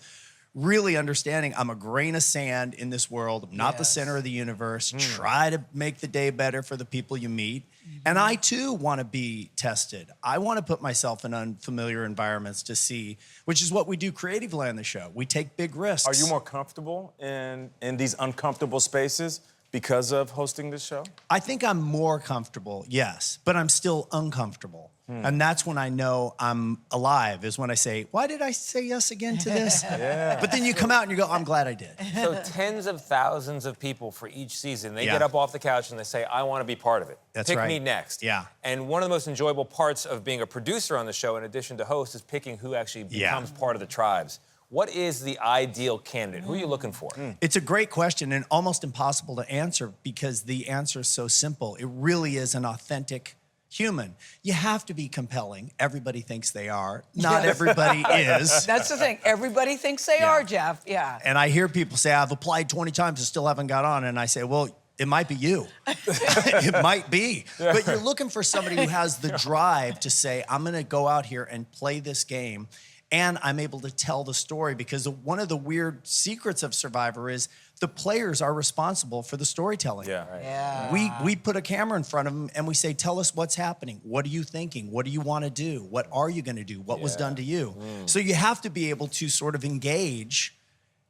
really understanding I'm a grain of sand in this world. I'm not the center of the universe. Try to make the day better for the people you meet. And I too want to be tested. I want to put myself in unfamiliar environments to see, which is what we do creatively on the show. We take big risks. Are you more comfortable in these uncomfortable spaces because of hosting this show? I think I'm more comfortable, yes, but I'm still uncomfortable. And that's when I know I'm alive, is when I say, why did I say yes again to this? But then you come out and you go, I'm glad I did. So tens of thousands of people for each season, they Yeah. get up off the couch and they say, I want to be part of it. That's Pick right. me next. Yeah. And one of the most enjoyable parts of being a producer on the show, in addition to host, is picking who actually becomes part of the tribes. What is the ideal candidate? Who are you looking for? It's a great question and almost impossible to answer because the answer is so simple. It really is an authentic human. You have to be compelling. Everybody thinks they are. Not everybody is. That's the thing. Everybody thinks they are, Jeff. Yeah. And I hear people say, I've applied 20 times and still haven't got on. And I say, well, it might be you. It might be. But you're looking for somebody who has the drive to say, I'm going to go out here and play this game. And I'm able to tell the story because one of the weird secrets of Survivor is the players are responsible for the storytelling. Yeah. We put a camera in front of them and we say, tell us what's happening. What are you thinking? What do you want to do? What are you going to do? What was done to you? So you have to be able to sort of engage,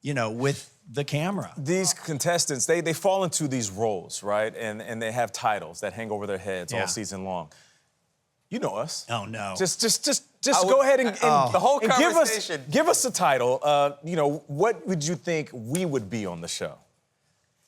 you know, with the camera. These contestants, they fall into these roles, right? And they have titles that hang over their heads all season long. You know us. Oh, no. Just go ahead and the whole and conversation. give us a title. You know, what would you think we would be on the show?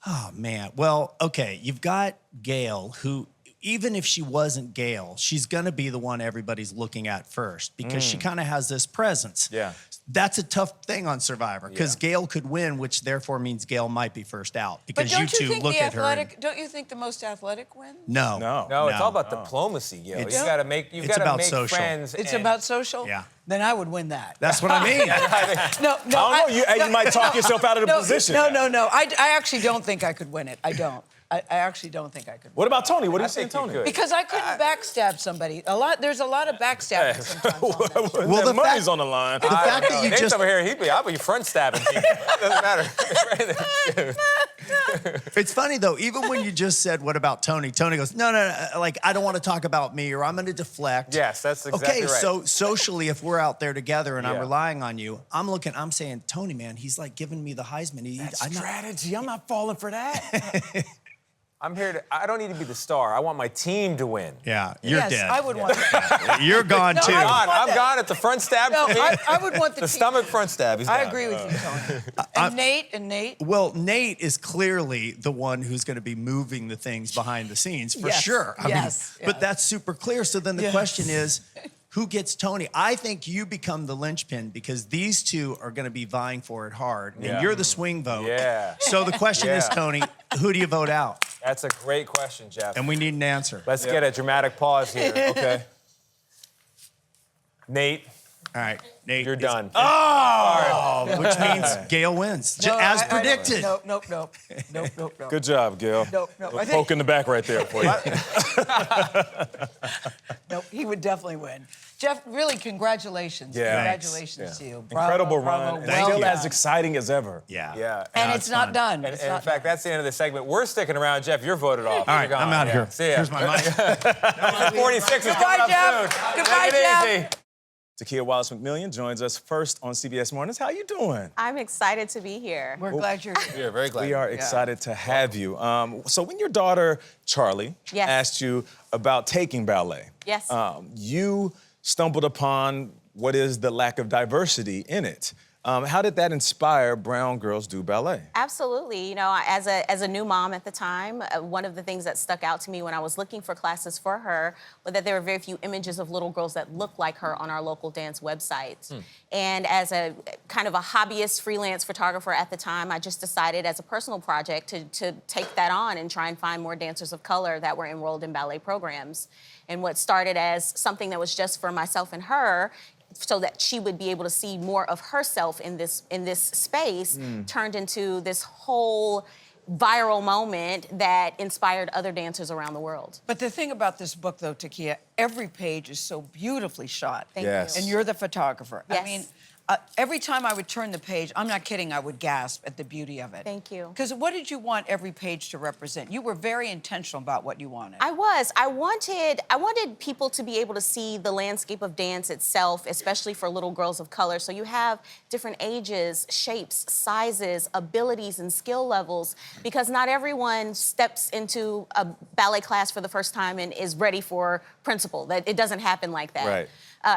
Oh, man. Well, okay, you've got Gayle, who, even if she wasn't Gayle, she's going to be the one everybody's looking at first because she kind of has this presence. Yeah. That's a tough thing on Survivor because Gayle could win, which therefore means Gayle might be first out because But don't you two think look the at her. athletic? Don't you think the most athletic wins? No. No, it's all about diplomacy, Gayle. It's- You got to make, you it's got to about make social. friends. It's and- about social. Yeah. Then I would win that. That's what I mean. No, I don't know. You might talk yourself out of the position. No. I actually don't think I could win it. I don't. I actually don't think I could. What about Tony? What do you think, think you Tony? could. Because I couldn't backstab somebody. There's a lot of backstabbing sometimes. On Well, the the money's fact- on the line. The fact that you Nate's just over here, I'll be front stabbing people. Doesn't matter. It's funny though, even when you just said, what about Tony? Tony goes, no, like, I don't want to talk about me or I'm going to deflect. Yes, that's exactly okay, right. so socially, if we're out there together and I'm Yeah. relying on you, I'm saying, Tony, man, he's like giving me the Heisman. Strategy. I'm not falling for that. I'm here I don't need to be the star. I want my team to win. Yeah, you're yes, dead. I would want that. You're gone No, too. I'm gone at the front stab. No, for me. I would want the the team. stomach front stab. He's I down. agree with you, Tony. And Nate. Well, Nate is clearly the one who's going to be moving the things behind the scenes for Yes, sure. yes, But that's super clear. So then the question is, who gets Tony. I think you become the linchpin because these two are going to be vying for it hard, and you're the swing vote. Yeah. So the question is, Tony, who do you vote out? That's a great question, Jeff. And we need an answer. Let's get a dramatic pause here. Okay. Nate. All right, Nate. You're done. Oh! Which means Gayle wins, as predicted. Nope. Good job, Gayle. Nope. Poke in the back right there for you. Nope, he would definitely win. Jeff, really, congratulations. Yeah. Congratulations to you. Bravo, Incredible bravo, run. well And still done. as exciting as ever. Yeah. And it's not done. And It's in not fact, that's the end of the segment. We're sticking around. Jeff, you're voted off. All right, You're gone. I'm out of here. See ya. Here's my mic. 46 is Goodbye, coming up Jeff. soon. Goodbye, Take it Jeff. easy. Takyiah Wallace-McMillian joins us first on CBS Mornings. How you doing? I'm excited to be here. We're glad you're here. We are very glad. We are excited to have you. So when your daughter, Charlie, Yes. asked you about taking ballet, Yes. You stumbled upon what is the lack of diversity in it. How did that inspire Brown Girls Do Ballet? Absolutely. You know, as a new mom at the time, one of the things that stuck out to me when I was looking for classes for her was that there were very few images of little girls that looked like her on our local dance websites. And as a kind of a hobbyist freelance photographer at the time, I just decided as a personal project to take that on and try and find more dancers of color that were enrolled in ballet programs. And what started as something that was just for myself and her, so that she would be able to see more of herself in this space, turned into this whole viral moment that inspired other dancers around the world. But the thing about this book, though, Takyiah, every page is so beautifully shot. Thank Yes. you. And you're the photographer. Yes. I mean, every time I would turn the page, I'm not kidding, I would gasp at the beauty of it. Thank you. Because what did you want every page to represent? You were very intentional about what you wanted. I was. I wanted people to be able to see the landscape of dance itself, especially for little girls of color. So you have different ages, shapes, sizes, abilities, and skill levels, because not everyone steps into a ballet class for the first time and is ready for principal. That it doesn't happen like that. Right.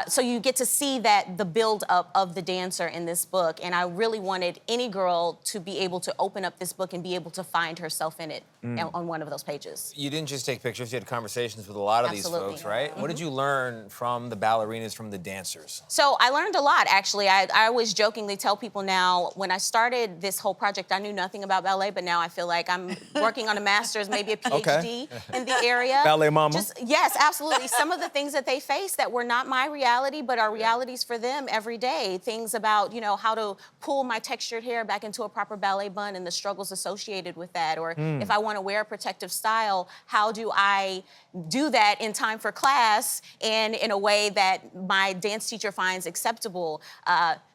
So you get to see that the build up of the dancer in this book, and I really wanted any girl to be able to open up this book and be able to find herself in it on one of those pages. You didn't just take pictures, you had conversations with a lot of Absolutely. these folks, right? What did you learn from the ballerinas, from the dancers? So I learned a lot, actually. I always jokingly tell people now, when I started this whole project, I knew nothing about ballet, but now I feel like I'm working on a master's, maybe a PhD in the area. Ballet mama? Yes, absolutely. Some of the things that they face that were not my reality, but are realities for them every day. Things about, you know, how to pull my textured hair back into a proper ballet bun and the struggles associated with that. Or if I want to wear a protective style, how do I do that in time for class and in a way that my dance teacher finds acceptable?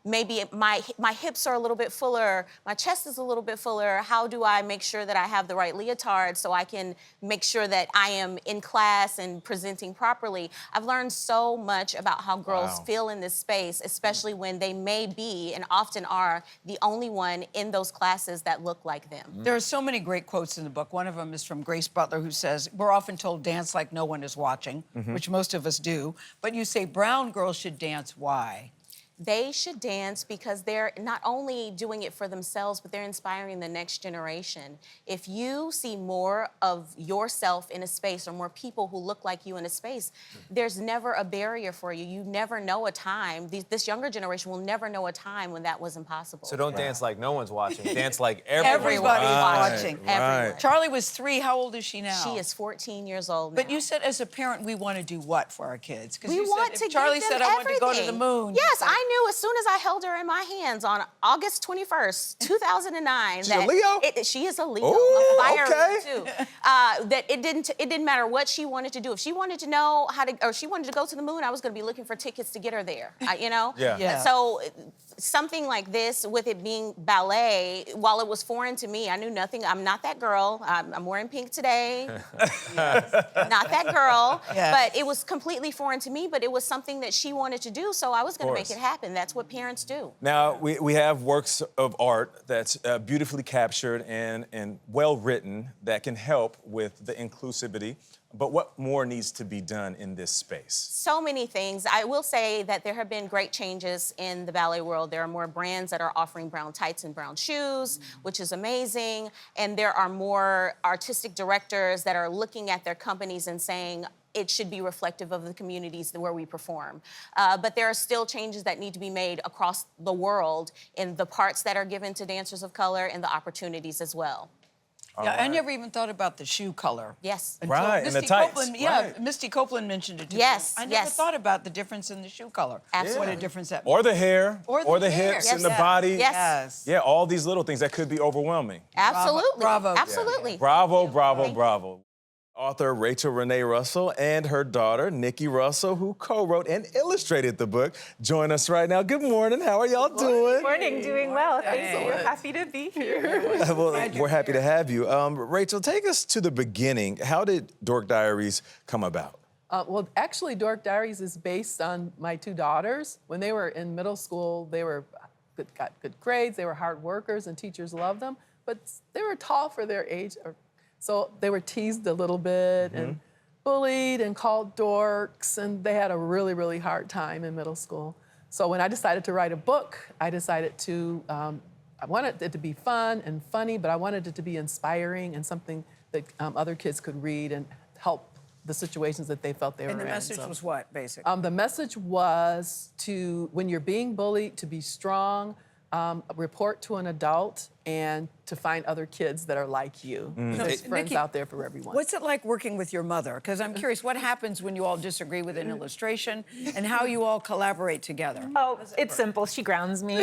Maybe my hips are a little bit fuller, my chest is a little bit fuller. How do I make sure that I have the right leotard so I can make sure that I am in class and presenting properly? I've learned so much about how girls feel in this space, especially when they may be and often are the only one in those classes that look like them. There are so many great quotes in the book. One of them is from Grace Butler, who says, we're often told dance like no one is watching, which most of us do. But you say brown girls should dance. Why? They should dance because they're not only doing it for themselves, but they're inspiring the next generation. If you see more of yourself in a space or more people who look like you in a space, there's never a barrier for you. You never know a time. This younger generation will never know a time when that was impossible. So don't dance like no one's watching. Dance like everyone's Everybody's watching. Everyone. Charlie was 3. How old is she now? She is 14 years old now. But you said as a parent, we want to do what for our kids? Because We you want said, to if Charlie give them said, I want to go to the everything. moon. Yes, I knew as soon as I held her in my hands on August 21st, 2009. She's a Leo? She is a Leo. Ooh, a fire okay. too. That it didn't matter what she wanted to do. If she wanted to know how to, or she wanted to go to the moon, I was going to be looking for tickets to get her there. You know. Yeah. So something like this, with it being ballet, while it was foreign to me, I knew nothing. I'm not that girl. I'm wearing pink today. Not that girl. Yes. But it was completely foreign to me. But it was something that she wanted to do, so I was going to make it happen. That's what parents do. Now, we have works of art that's beautifully captured and well written that can help with the inclusivity. But what more needs to be done in this space? So many things. I will say that there have been great changes in the ballet world. There are more brands that are offering brown tights and brown shoes, which is amazing. And there are more artistic directors that are looking at their companies and saying, it should be reflective of the communities where we perform. But there are still changes that need to be made across the world in the parts that are given to dancers of color and the opportunities as well. Yeah, I never even thought about the shoe color. Yes. Until Right, and the Misty tights, Copeland, yeah, right. Misty Copeland mentioned it too. Yes, I never yes. thought about the difference in the shoe color. Absolutely. What a difference that Or the hair, Or the hair. hips, Yes. and the Yeah. body. Yes. Yeah, all these little things that could be overwhelming. Absolutely. Bravo. Absolutely. Bravo, bravo, bravo. Author Rachel Renee Russell and her daughter, Nikki Russell, who co-wrote and illustrated the book, join us right now. Good morning. How are y'all doing? Morning, doing well. Thank you. Happy to be here. Well, we're happy to have you. Rachel, take us to the beginning. How did Dork Diaries come about? Well, actually, Dork Diaries is based on my two daughters. When they were in middle school, they got good grades, they were hard workers, and teachers loved them, but they were tall for their age. So they were teased a little bit and bullied and called dorks, and they had a really, really hard time in middle school. So when I decided to write a book, I decided to, I wanted it to be fun and funny, but I wanted it to be inspiring and something that other kids could read and help the situations that they felt they were in. And the message was what, basically? The message was to, when you're being bullied, to be strong, report to an adult, and to find other kids that are like you. There's friends Nikki, out there for everyone. What's it like working with your mother? Because I'm curious, what happens when you all disagree with an illustration and how you all collaborate together? Oh, it's simple. She grounds me.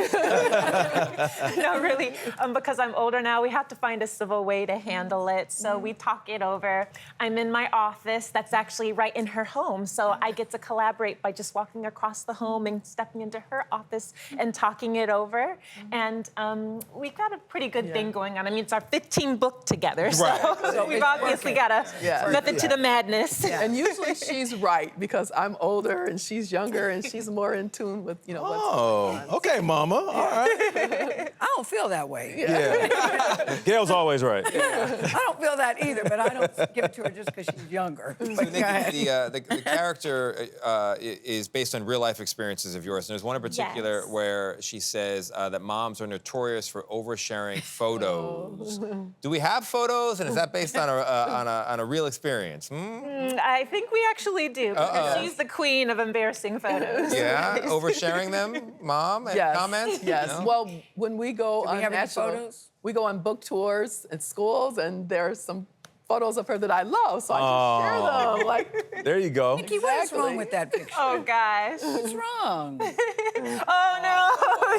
No, really. Because I'm older now, we have to find a civil way to handle it. So we talk it over. I'm in my office. That's actually right in her home. So I get to collaborate by just walking across the home and stepping into her office and talking it over. And we've got a pretty good thing going on. I mean, it's our 15th book together. So we've obviously got a method to the madness. And usually she's right because I'm older and she's younger and she's more in tune with, what's going on. Okay, Mama. All right. I don't feel that way. Yeah. Gail's always right. I don't feel that either, but I don't give it to her just because she's younger. So, Nikki, the character is based on real life experiences of yours. And there's one in particular where she says that moms are notorious for oversharing photos. Do we have photos, and is that based on a real experience? I think we actually do, because she's the queen of embarrassing photos. Yeah, oversharing them, Mom, and comments? Yes. No? Well, when we go Do on we have any national, photos? we go on book tours at schools, and there are some photos of her that I love, so I just share them. Like, there you go. Nikki, what is wrong with that picture? Oh, gosh. What's wrong? Oh, no.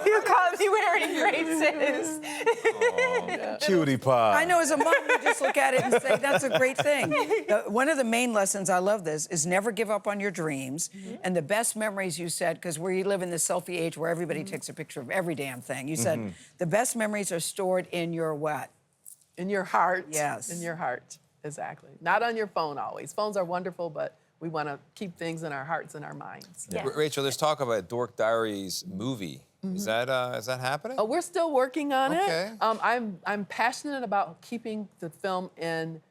You caught me wearing braces. Cutie pie. I know, as a mom, you just look at it and say, that's a great thing. One of the main lessons, I love this, is never give up on your dreams. And the best memories, you said, because we live in the selfie age where everybody takes a picture of every damn thing. You said, the best memories are stored in your what? in your heart. Yes. In your heart, exactly. Not on your phone always. Phones are wonderful, but we want to keep things in our hearts and our minds. Yeah. Rachel, there's talk of a Dork Diaries movie. Is that happening? Oh, we're still working on Okay. it. I'm passionate about keeping the film in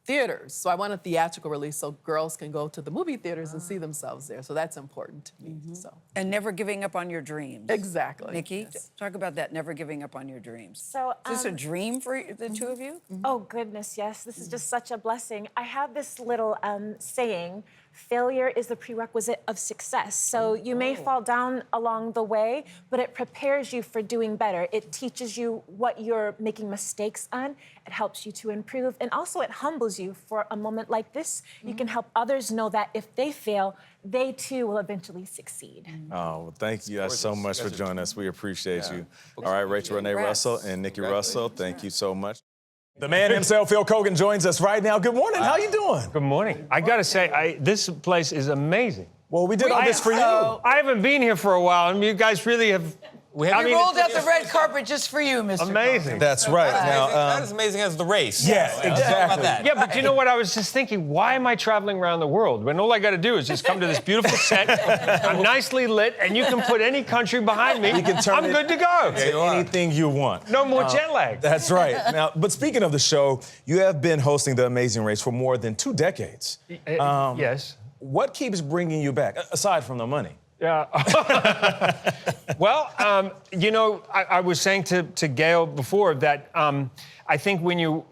theaters. So I want a theatrical release so girls can go to the movie theaters and see themselves there. So that's important to me. So. And never giving up on your dreams. Exactly. Nikki, talk about that, never giving up on your dreams. So, is this a dream for the two of you? Oh, goodness, yes. This is just such a blessing. I have this little saying, failure is the prerequisite of success. So you may fall down along the way, but it prepares you for doing better. It teaches you what you're making mistakes on. It helps you to improve. And also it humbles you for a moment like this. You can help others know that if they fail, they too will eventually succeed. Oh, well, thank you guys so much for joining us. We appreciate you. All right, Rachel Renee Congrats. Russell and Nikki Russell, thank you so much. The man himself, Phil Keoghan, joins us right now. Good morning. How you doing? Good morning. I gotta say, this place is amazing. Well, we did all this for you. I haven't been here for a while, and you guys really have. We rolled out the red carpet just for you, Mr. Amazing. That's right. Now, not as amazing as the race. Yes, exactly. Yeah, but you know what? I was just thinking, why am I traveling around the world when all I got to do is just come to this beautiful set? I'm nicely lit, and you can put any country behind me. You can turn I'm good to go. Anything you want. No more jet lag. That's right. Now, but speaking of the show, you have been hosting The Amazing Race for more than 2 decades. Yes. What keeps bringing you back, aside from the money? Yeah. Well, you know, I was saying to Gayle before that I think when you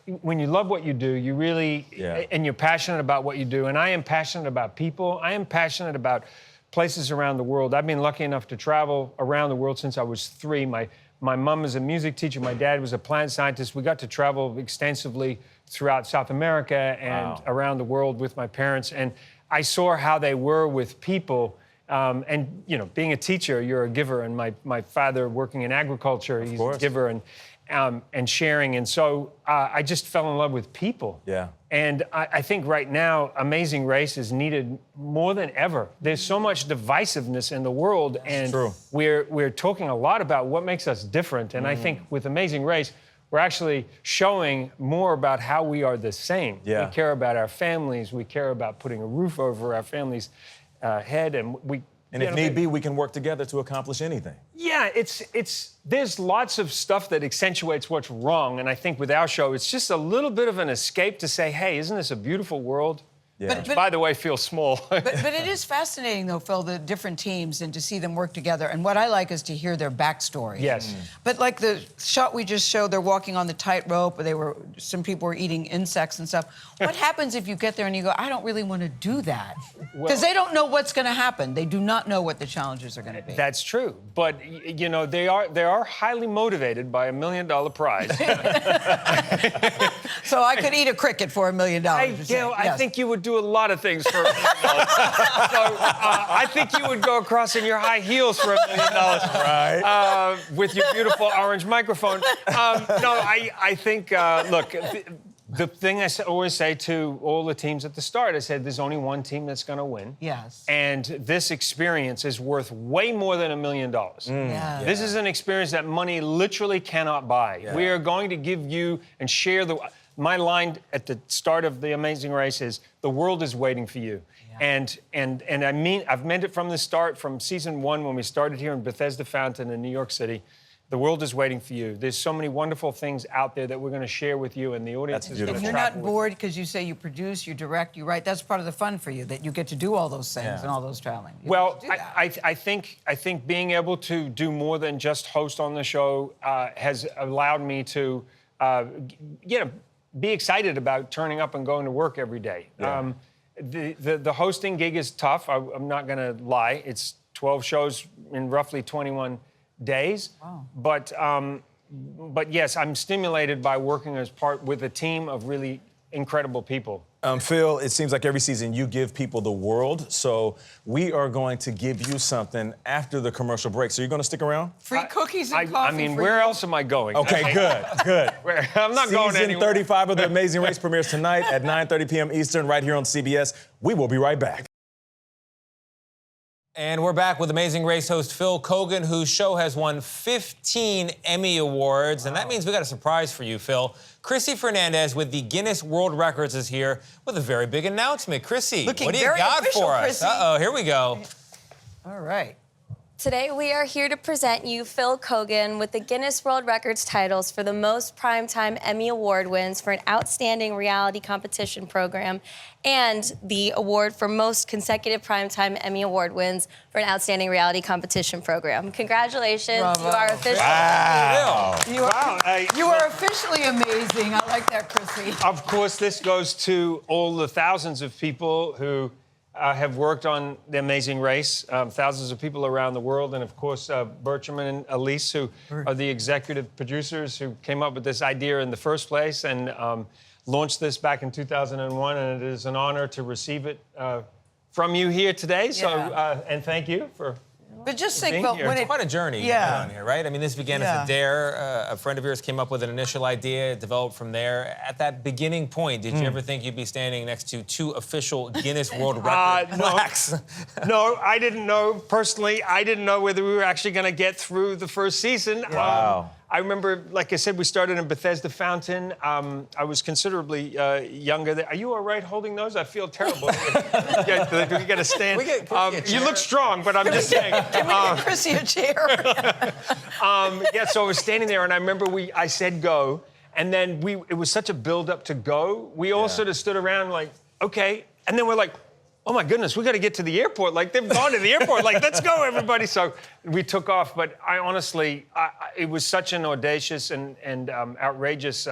love what you do, you really, and you're passionate about what you do, and I am passionate about people. I am passionate about places around the world. I've been lucky enough to travel around the world since I was 3. My mom is a music teacher. My dad was a plant scientist. We got to travel extensively throughout South America and around the world with my parents, and I saw how they were with people. And, you know, being a teacher, you're a giver. And my father, working in agriculture, he's a giver and sharing. And so I just fell in love with people. Yeah. And I think right now, Amazing Race is needed more than ever. There's so much divisiveness in the world. And we're talking a lot about what makes us different. And I think with Amazing Race, we're actually showing more about how we are the same. Yeah. We care about our families. We care about putting a roof over our families' head, and if need be, we can work together to accomplish anything. Yeah, there's lots of stuff that accentuates what's wrong, and I think with our show, it's just a little bit of an escape to say, hey, isn't this a beautiful world? Yeah. Which, by the way, feels small. But it is fascinating, though, Phil, the different teams and to see them work together. And what I like is to hear their backstory. Yes. But like the shot we just showed, they're walking on the tightrope, or some people were eating insects and stuff. What happens if you get there and you go, I don't really want to do that? Because they don't know what's going to happen. They do not know what the challenges are going to be. That's true. But, you know, they are highly motivated by $1 million prize. So I could eat a cricket for $1 million. Hey, Gayle, I think you would do a lot of things for $1 million. So I think you would go across in your high heels for $1 million. Right. With your beautiful orange microphone. No, I think, look, the thing I always say to all the teams at the start, I said, there's only one team that's going to win. Yes. And this experience is worth way more than $1 million. Yeah. This is an experience that money literally cannot buy. Yeah. We are going to give you and share my line at the start of The Amazing Race is, the world is waiting for you. Yeah. And I mean, I've meant it from the start, from season 1 when we started here in Bethesda Fountain in New York City. The world is waiting for you. There's so many wonderful things out there that we're going to share with you, and the audience is going to If you're not bored because you say you produce, you direct, you write, that's part of the fun for you, that you get to do all those things and all those traveling. Well, I think being able to do more than just host on the show has allowed me to, be excited about turning up and going to work every day. Yeah. The hosting gig is tough. I'm not going to lie. It's 12 shows in roughly 21 days. Wow. But yes, I'm stimulated by working with a team of really incredible people. Phil, it seems like every season you give people the world, so we are going to give you something after the commercial break. So you're going to stick around? Free cookies and coffee. I mean, where else am I going? Okay, good. I'm not going anywhere. Season 35 of The Amazing Race premieres tonight at 9:30 p.m. Eastern, right here on CBS. We will be right back. And we're back with Amazing Race host Phil Keoghan, whose show has won 15 Emmy Awards. Wow. And that means we got a surprise for you, Phil. Chrissy Fernandez with the Guinness World Records is here with a very big announcement. Chrissy, what do you got for us? Uh-oh, here we go. All right. Today, we are here to present you Phil Keoghan with the Guinness World Records titles for the most primetime Emmy Award wins for an outstanding reality competition program and the award for most consecutive primetime Emmy Award wins for an outstanding reality competition program. Congratulations. Bravo. You are officially... Wow. You are officially amazing. I like that, Chrissy. Of course, this goes to all the thousands of people who have worked on The Amazing Race, thousands of people around the world, and of course, Bertram and Elise, who are the executive producers who came up with this idea in the first place and launched this back in 2001, and it is an honor to receive it from you here today. So, and thank you for... But just think, Phil, it's quite a journey on here, right? I mean, this began as a dare. A friend of yours came up with an initial idea, it developed from there. At that beginning point, did you ever think you'd be standing next to 2 official Guinness World Record plaques? No, I didn't know. Personally, I didn't know whether we were actually going to get through the first season. Wow. I remember, like I said, we started in Bethesda Fountain. I was considerably younger there. Are you all right holding those? I feel terrible. We got to stand. You look strong, but I'm just saying. Can we get Chrissy a chair? So I was standing there, and I remember I said go, and then it was such a build-up to go. We all sort of stood around like, okay, and then we're like, oh my goodness, we got to get to the airport. Like, they've gone to the airport. Like, let's go, everybody. So we took off. But I honestly, it was such an audacious and outrageous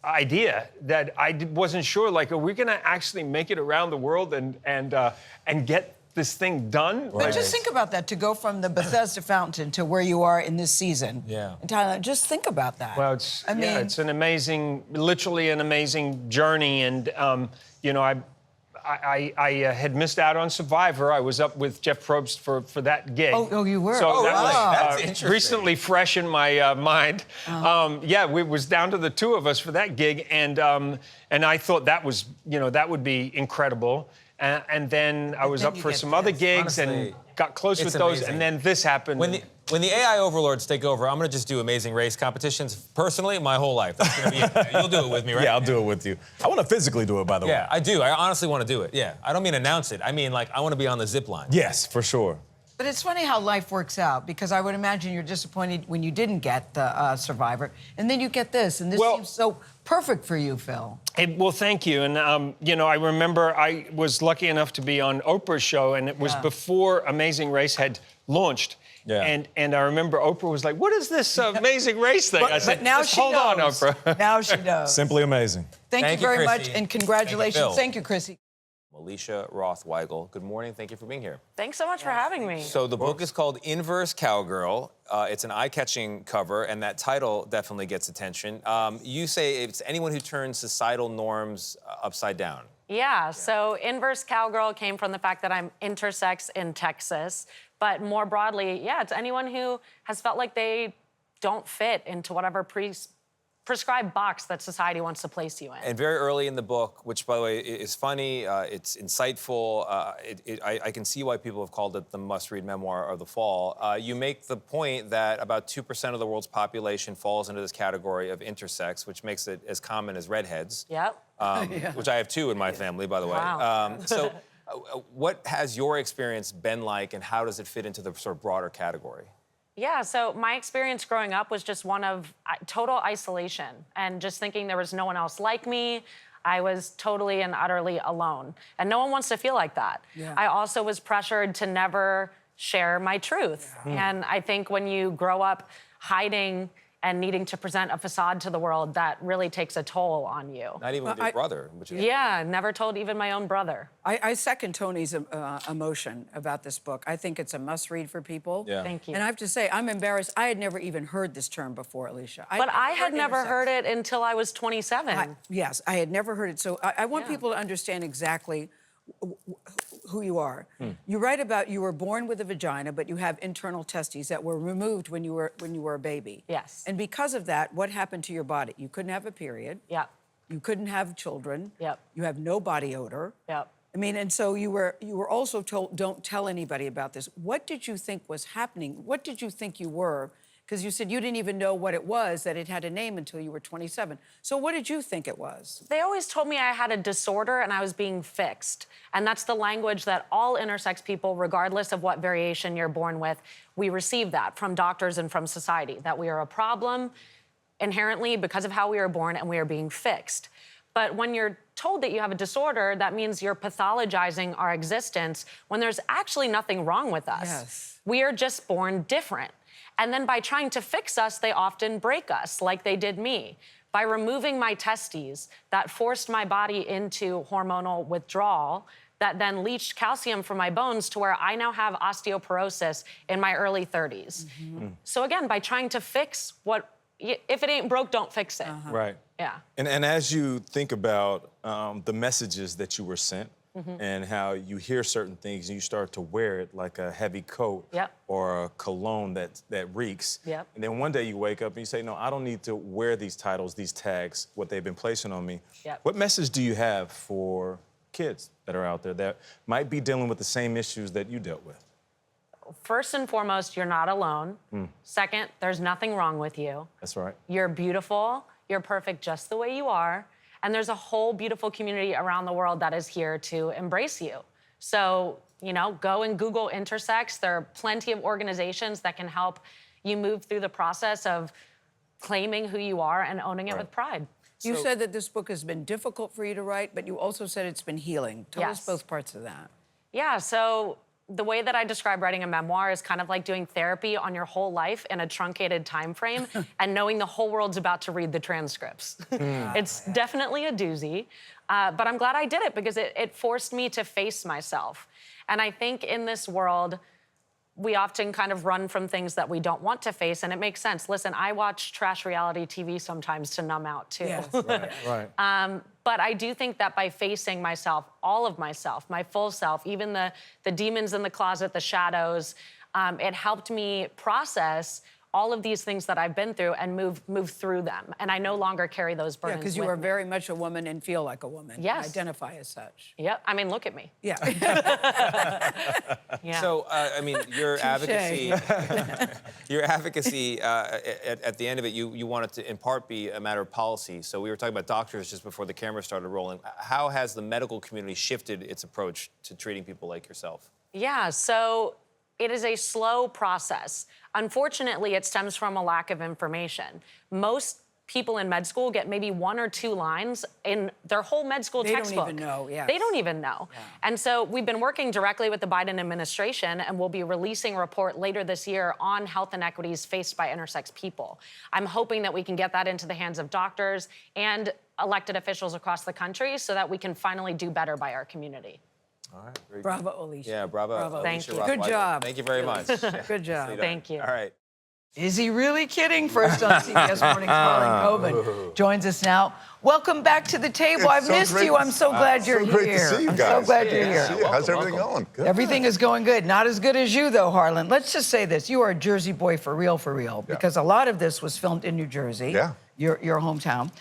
idea that I wasn't sure, like, are we going to actually make it around the world and get this thing done? But just think about that, to go from the Bethesda fountain to where you are in this season in Thailand. Just think about that. Well, it's an amazing, literally an amazing journey. And, you know, I had missed out on Survivor. I was up with Jeff Probst for that gig. Oh, you were? So that was That's interesting. recently fresh in my mind. Yeah, we was down to the two of us for that gig, and I thought that was, you know, that would be incredible. And then I was up for some other gigs and got close with those, and then this happened. When the AI overlords take over, I'm going to just do Amazing Race competitions, personally, my whole life. That's going to be it. You'll do it with me, right? Yeah, I'll do it with you. I want to physically do it, by the way. Yeah, I do. I honestly want to do it. Yeah. I don't mean announce it. I mean, like, I want to be on the zip line. Yes, for sure. But it's funny how life works out, because I would imagine you're disappointed when you didn't get the Survivor, and then you get this, and this seems so perfect for you, Phil. Well, thank you. And, you know, I remember I was lucky enough to be on Oprah's show, and it was before Amazing Race had launched. Yeah. And I remember Oprah was like, what is this Amazing Race thing? I said, but now just she hold knows. on, Oprah. Now she knows. Simply amazing. Thank you very much, Chrissy. and congratulations. Thank you, Chrissy. Alicia Roth Weigel, good morning. Thank you for being here. Thanks so much for having me. So the book is called Inverse Cowgirl. It's an eye-catching cover, and that title definitely gets attention. You say it's anyone who turns societal norms upside down. Yeah, so Inverse Cowgirl came from the fact that I'm intersex in Texas. But more broadly, yeah, it's anyone who has felt like they don't fit into whatever prescribed box that society wants to place you in. And very early in the book, which, by the way, is funny, it's insightful, I can see why people have called it the must-read memoir of the fall. You make the point that about 2% of the world's population falls into this category of intersex, which makes it as common as redheads. Yep. Which I have 2 in my family, by the way. Wow. So what has your experience been like, and how does it fit into the sort of broader category? Yeah, so my experience growing up was just one of total isolation and just thinking there was no one else like me. I was totally and utterly alone. And no one wants to feel like that. Yeah. I also was pressured to never share my truth. Yeah. And I think when you grow up hiding and needing to present a facade to the world, that really takes a toll on you. Not even with your brother. Which is... Yeah, never told even my own brother. I second Tony's emotion about this book. I think it's a must-read for people. Yeah. Thank you. And I have to say, I'm embarrassed. I had never even heard this term before, Alicia. But I had never heard it until I was 27. Yes, I had never heard it. So I want people to understand exactly who you are. You write about you were born with a vagina, but you have internal testes that were removed when you were a baby. Yes. And because of that, what happened to your body? You couldn't have a period. Yeah. You couldn't have children. Yep. You have no body odor. Yep. I mean, and so you were also told, don't tell anybody about this. What did you think was happening? What did you think you were? Because you said you didn't even know what it was, that it had a name until you were 27. So what did you think it was? They always told me I had a disorder and I was being fixed. And that's the language that all intersex people, regardless of what variation you're born with, we receive that from doctors and from society, that we are a problem inherently because of how we were born and we are being fixed. But when you're told that you have a disorder, that means you're pathologizing our existence when there's actually nothing wrong with us. Yes. We are just born different. And then by trying to fix us, they often break us, like they did me. By removing my testes, that forced my body into hormonal withdrawal, that then leached calcium from my bones to where I now have osteoporosis in my early 30s. So again, by trying to fix what, if it ain't broke, don't fix it. Right. Yeah. And as you think about the messages that you were sent, and how you hear certain things and you start to wear it like a heavy coat or a cologne that reeks. Yep. And then one day you wake up and you say, no, I don't need to wear these titles, these tags, what they've been placing on me. Yep. What message do you have for kids that are out there that might be dealing with the same issues that you dealt with? First and foremost, you're not alone. Second, there's nothing wrong with you. That's right. You're beautiful. You're perfect just the way you are. And there's a whole beautiful community around the world that is here to embrace you. So, you know, go and Google intersex. There are plenty of organizations that can help you move through the process of claiming who you are and owning it with pride. You said that this book has been difficult for you to write, but you also said it's been healing. Tell us both parts of that. Yeah, so the way that I describe writing a memoir is kind of like doing therapy on your whole life in a truncated time frame and knowing the whole world's about to read the transcripts. It's definitely a doozy, but I'm glad I did it because it forced me to face myself. And I think in this world, we often kind of run from things that we don't want to face, and it makes sense. Listen, I watch trash reality TV sometimes to numb out, too. Yes. Right. But I do think that by facing myself, all of myself, my full self, even the demons in the closet, the shadows, it helped me process all of these things that I've been through and move through them. And I no longer carry those burdens. Yeah, because you with are me. very much a woman and feel like a woman. Yes. Identify as such. Yep. I mean, look at me. Yeah. Yeah. So, I mean, your advocacy, at the end of it, you wanted to, in part, be a matter of policy. So we were talking about doctors just before the camera started rolling. How has the medical community shifted its approach to treating people like yourself? Yeah, so it is a slow process. Unfortunately, it stems from a lack of information. Most people in med school get maybe 1 or 2 lines in their whole med school textbook. They don't even know, yes. They don't even know. Yeah. And so we've been working directly with the Biden administration, and we'll be releasing a report later this year on health inequities faced by intersex people. I'm hoping that we can get that into the hands of doctors and elected officials across the country so that we can finally do better by our community. All right. Very Bravo, good. Alicia. Yeah, bravo. Bravo. Thank Alicia you. Roth Good Weigel. job. Thank you very much. Yeah. Good job. Thank you. All right. Is he really kidding? First on CBS Mornings, Harlan Coben joins us now. Welcome back to the table. I've missed you. I'm so glad you're here. Great to see you guys. I'm so glad you're here. Yeah, how's everything going? Good. Everything is going good. Not as good as you, though, Harlan. Let's just say this. You are a Jersey boy for real, because a lot of this was filmed in New Jersey, your hometown,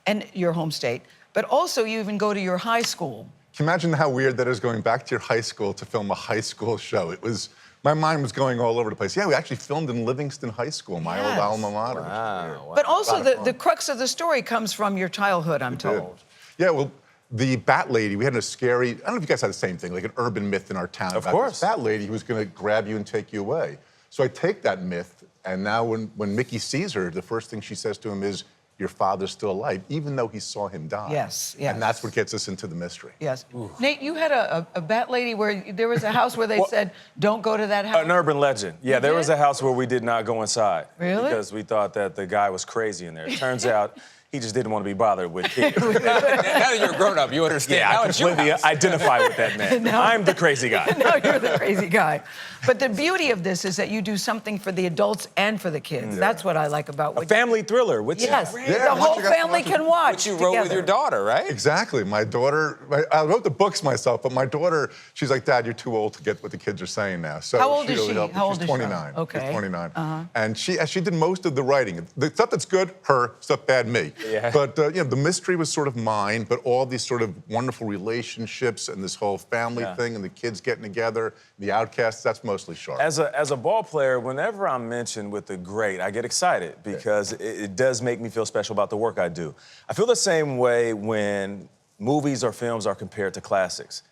and your home state. But also, you even go to your high school. Can you imagine how weird that is, going back to your high school to film a high school show? It was... My mind was going all over the place. Yeah, we actually filmed in Livingston High School, my old alma mater. Wow. But also, the crux of the story comes from your childhood, I'm told. Yeah, well, the Bat Lady, we had a scary, I don't know if you guys had the same thing, like an urban myth in our town Of about course. this Bat Lady who was going to grab you and take you away. So I take that myth, and now when Mickey sees her, the first thing she says to him is, your father's still alive, even though he saw him die. Yes. And that's what gets us into the mystery. Yes. Nate, you had a Bat Lady where there was a house where they said, don't go to that house. An urban legend. Yeah, there was a house where we did not go inside. Really? Because we thought that the guy was crazy in there. It turns out he just didn't want to be bothered with kids. Now that you're a grown-up, you understand. Yeah, Now I it's your completely house. identify with that man. I'm the crazy guy. No, you're the crazy guy. But the beauty of this is that you do something for the adults and for the kids. That's what I like about what A family thriller, which Yes, Yeah, the once whole you got- family can watch. Which you wrote with your daughter, right? Exactly. My daughter, I wrote the books myself, but my daughter, she's like, Dad, you're too old to get what the kids are saying now. So How old is really she? helped me. How old She's is she? 29. Okay. She's 29. And she did most of the writing. The stuff that's good, her. Stuff bad, me. Yeah. But you know, the mystery was sort of mine, but all these sort of wonderful relationships and this whole family thing and the kids getting together, the outcasts, that's mostly Sharp. As a ball player, whenever I'm mentioned with the great, I get excited because it does make me feel special about the work I do. I feel the same way when movies or films are compared to classics.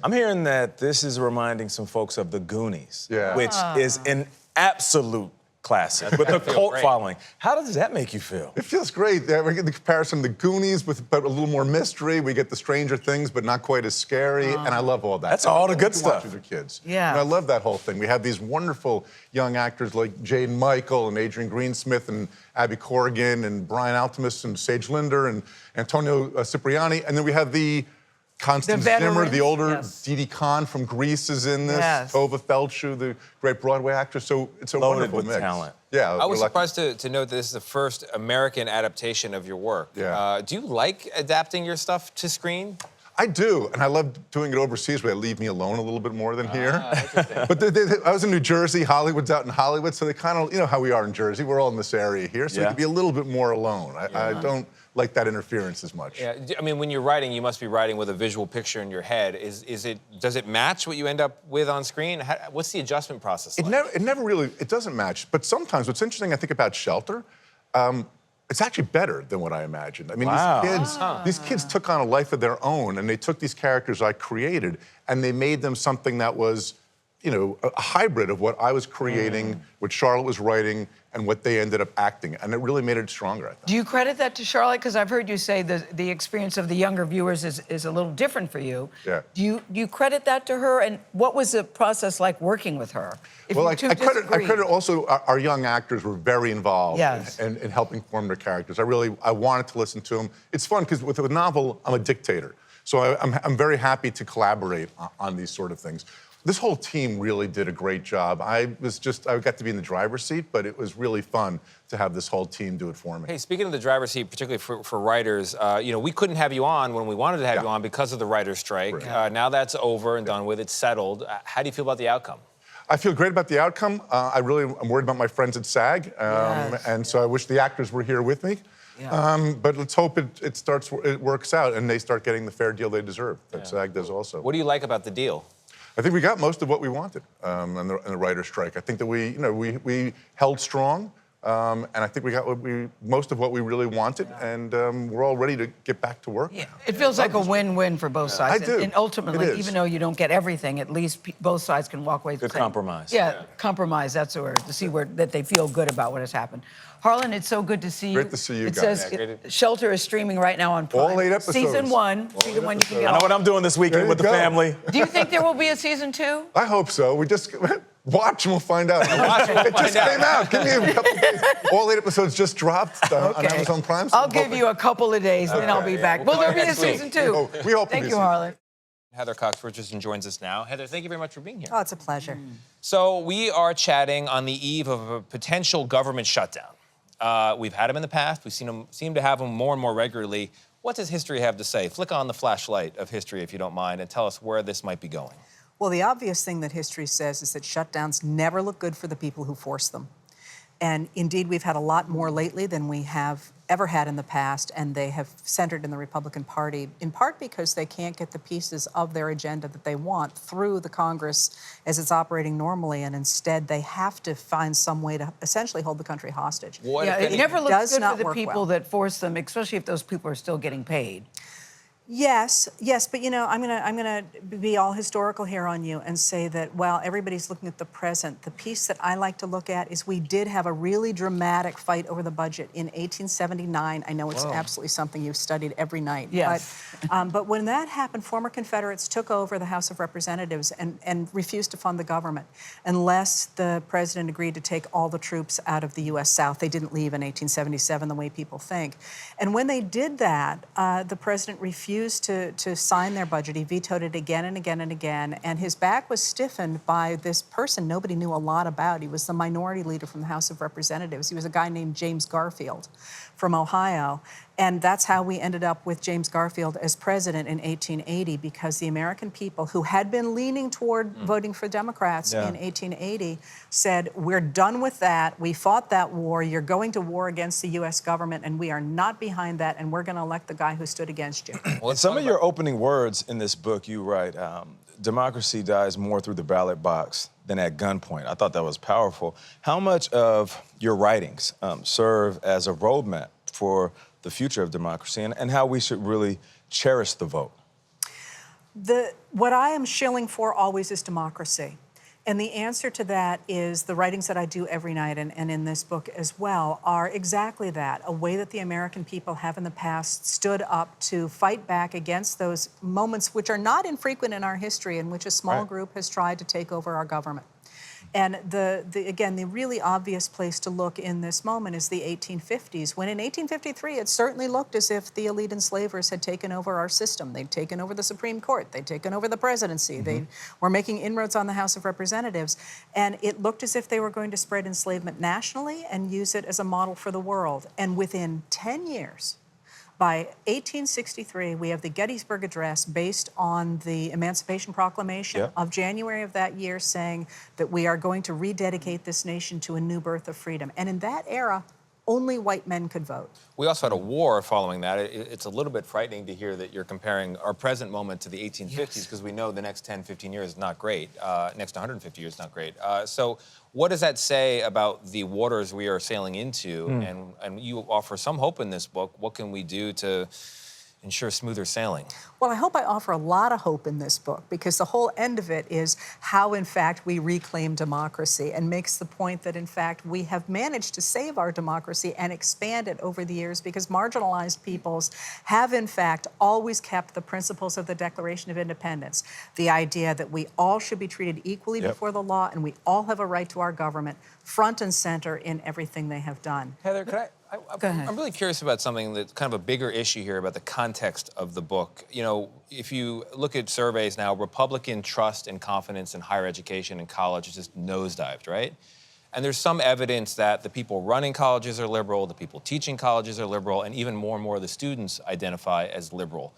I'm hearing that this is reminding some folks of The Goonies, which is an absolute classic with a cult following. How does that make you feel? It feels great. We get the comparison of the Goonies with but a little more mystery. We get the Stranger Things, but not quite as scary. And I love all that. That's all the good You watch stuff. with your kids. Yeah. And I love that whole thing. We have these wonderful young actors like Jaden Michael and Adrian Greensmith and Abby Corrigan and Brian Altemus and Sage Linder and Antonio Cipriani. And then we have the Constance Zimmer, veterans, the older yes. Didi Khan from Grease is in this. Yes. Tova Feldshuh, the great Broadway actress. So it's a Loaded wonderful with mix. talent. Yeah, I was we're lucky. surprised to note that this is the first American adaptation of your work. Yeah. Do you like adapting your stuff to screen? I do, and I love doing it overseas where they leave me alone a little bit more than here. But I was in New Jersey, Hollywood's out in Hollywood, so they kind of, you know how we are in Jersey, we're all in this area here, so you can be a little bit more alone. I don't like that interference as much. Yeah, I mean, when you're writing, you must be writing with a visual picture in your head. Does it match what you end up with on screen? What's the adjustment process like? It never really, it doesn't match, but sometimes what's interesting, I think, about Shelter, it's actually better than what I imagined. I mean, these kids took on a life of their own, and they took these characters I created, and they made them something that was, you know, a hybrid of what I was creating, what Charlotte was writing, and what they ended up acting. And it really made it stronger, I think. Do you credit that to Charlotte? Because I've heard you say the experience of the younger viewers is a little different for you. Yeah. Do you credit that to her? And what was the process like working with her? If Well, you I two credit disagreed. also our young actors were very involved Yes. in helping form their characters. I wanted to listen to them. It's fun because with a novel, I'm a dictator. So I'm very happy to collaborate on these sort of things. This whole team really did a great job. I got to be in the driver's seat, but it was really fun to have this whole team do it for me. Hey, speaking of the driver's seat, particularly for writers, we couldn't have you on when we wanted to have you on because of the writer's strike. Now that's over and done with, it's settled. How do you feel about the outcome? I feel great about the outcome. I'm worried about my friends at SAG, and so I wish the actors were here with me. Yeah. But let's hope it works out and they start getting the fair deal they deserve. That SAG does also. What do you like about the deal? I think we got most of what we wanted in the writer's strike. I think that we held strong, and I think we got most of what we really wanted, and we're all ready to get back to work. Yeah. It feels like a win-win for both sides. I do. And ultimately, It is. even though you don't get everything, at least both sides can walk away Good saying, compromise. Yeah, compromise, that's the word, to see that they feel good about what has happened. Harlan, it's so good to see you. Great to see you It guys. says Shelter is streaming right now on Prime. All 8 episodes. Season 1. Season 1 you can get I know what I'm doing this weekend with the family. Do you think there will be a season 2? I hope so. We just watch and we'll find out. It just came out. Give me a couple days. All 8 episodes just dropped on Amazon Prime. So I'll give you a couple of days, then I'll be back. Will there be a season 2? We hope. Thank you, Harlan. Heather Cox Richardson joins us now. Heather, thank you very much for being here. Oh, it's a pleasure. So we are chatting on the eve of a potential government shutdown. We've had them in the past. We seem to have them more and more regularly. What does history have to say? Flick on the flashlight of history, if you don't mind, and tell us where this might be going. Well, the obvious thing that history says is that shutdowns never look good for the people who force them. And indeed, we've had a lot more lately than we have ever had in the past, and they have centered in the Republican Party, in part because they can't get the pieces of their agenda that they want through the Congress as it's operating normally, and instead they have to find some way to essentially hold the country hostage. It never looks does good not for the work people well. that force them, especially if those people are still getting paid. Yes, but I'm gonna be all historical here on you and say that while everybody's looking at the present, the piece that I like to look at is we did have a really dramatic fight over the budget in 1879. I know it's absolutely something you've studied every night. Yes. But when that happened, former Confederates took over the House of Representatives and refused to fund the government unless the president agreed to take all the troops out of the U.S. South. They didn't leave in 1877 the way people think. And when they did that, the president refused to sign their budget. He vetoed it again and again and again, and his back was stiffened by this person nobody knew a lot about. He was the minority leader from the House of Representatives. He was a guy named James Garfield from Ohio, and that's how we ended up with James Garfield as president in 1880, because the American people who had been leaning toward voting for Democrats in 1880 said, we're done with that. We fought that war. You're going to war against the U.S. government, and we are not behind that, and we're going to elect the guy who stood against you. Well, some of your opening words in this book, you write, democracy dies more through the ballot box than at gunpoint. I thought that was powerful. How much of your writings serve as a roadmap for the future of democracy and how we should really cherish the vote? What I am shilling for always is democracy. And the answer to that is the writings that I do every night and in this book as well are exactly that, a way that the American people have in the past stood up to fight back against those moments which are not infrequent in our history in which a small group has tried to take over our government. And again, the really obvious place to look in this moment is the 1850s, when in 1853 it certainly looked as if the elite enslavers had taken over our system. They'd taken over the Supreme Court. They'd taken over the presidency. They were making inroads on the House of Representatives. And it looked as if they were going to spread enslavement nationally and use it as a model for the world. And within 10 years, by 1863, we have the Gettysburg Address based on the Emancipation Proclamation of January of that year, saying that we are going to rededicate this nation to a new birth of freedom. And in that era, only white men could vote. We also had a war following that. It's a little bit frightening to hear that you're comparing our present moment to the 1850s, because we know the next 10, 15 years is not great. Next 150 years is not great. So what does that say about the waters we are sailing into? And you offer some hope in this book. What can we do to ensure smoother sailing? Well, I hope I offer a lot of hope in this book because the whole end of it is how, in fact, we reclaim democracy and makes the point that, in fact, we have managed to save our democracy and expand it over the years because marginalized peoples have, in fact, always kept the principles of the Declaration of Independence, the idea that we all should be treated equally before the law and we all have a right to our government, front and center in everything they have done. Heather, could I? Go ahead. I'm really curious about something that's kind of a bigger issue here about the context of the book. You know, if you look at surveys now, Republican trust and confidence in higher education and college has just nosedived, right? And there's some evidence that the people running colleges are liberal, the people teaching colleges are liberal, and even more of the students identify as liberal.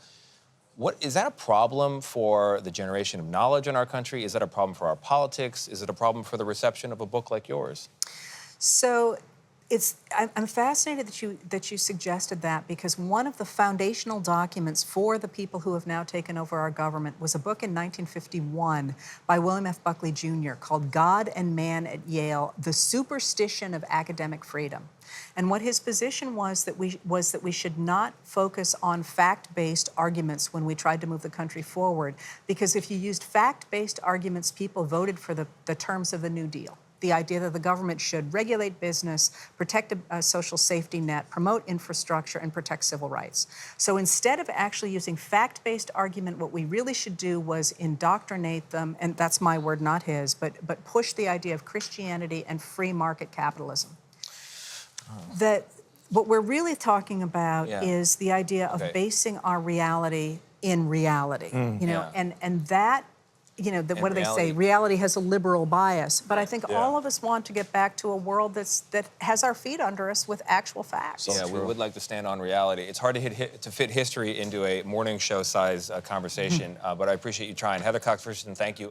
Is that a problem for the generation of knowledge in our country? Is that a problem for our politics? Is it a problem for the reception of a book like yours? So I'm fascinated that you suggested that because one of the foundational documents for the people who have now taken over our government was a book in 1951 by William F. Begley Jr. called God and Man at Yale, The Superstition of Academic Freedom. And what his position was that we should not focus on fact-based arguments when we tried to move the country forward, because if you used fact-based arguments, people voted for the terms of the New Deal. The idea that the government should regulate business, protect a social safety net, promote infrastructure, and protect civil rights. So instead of actually using fact-based argument, what we really should do was indoctrinate them, and that's my word, not his, but push the idea of Christianity and free market capitalism. That what we're really talking about is the idea of basing our reality in reality, you know, and that, you know, what do they say? Reality has a liberal bias. But I think all of us want to get back to a world that has our feet under us with actual facts. Yeah, we would like to stand on reality. It's hard to fit history into a morning show size conversation, but I appreciate you trying. Heather Cox Richardson, thank you.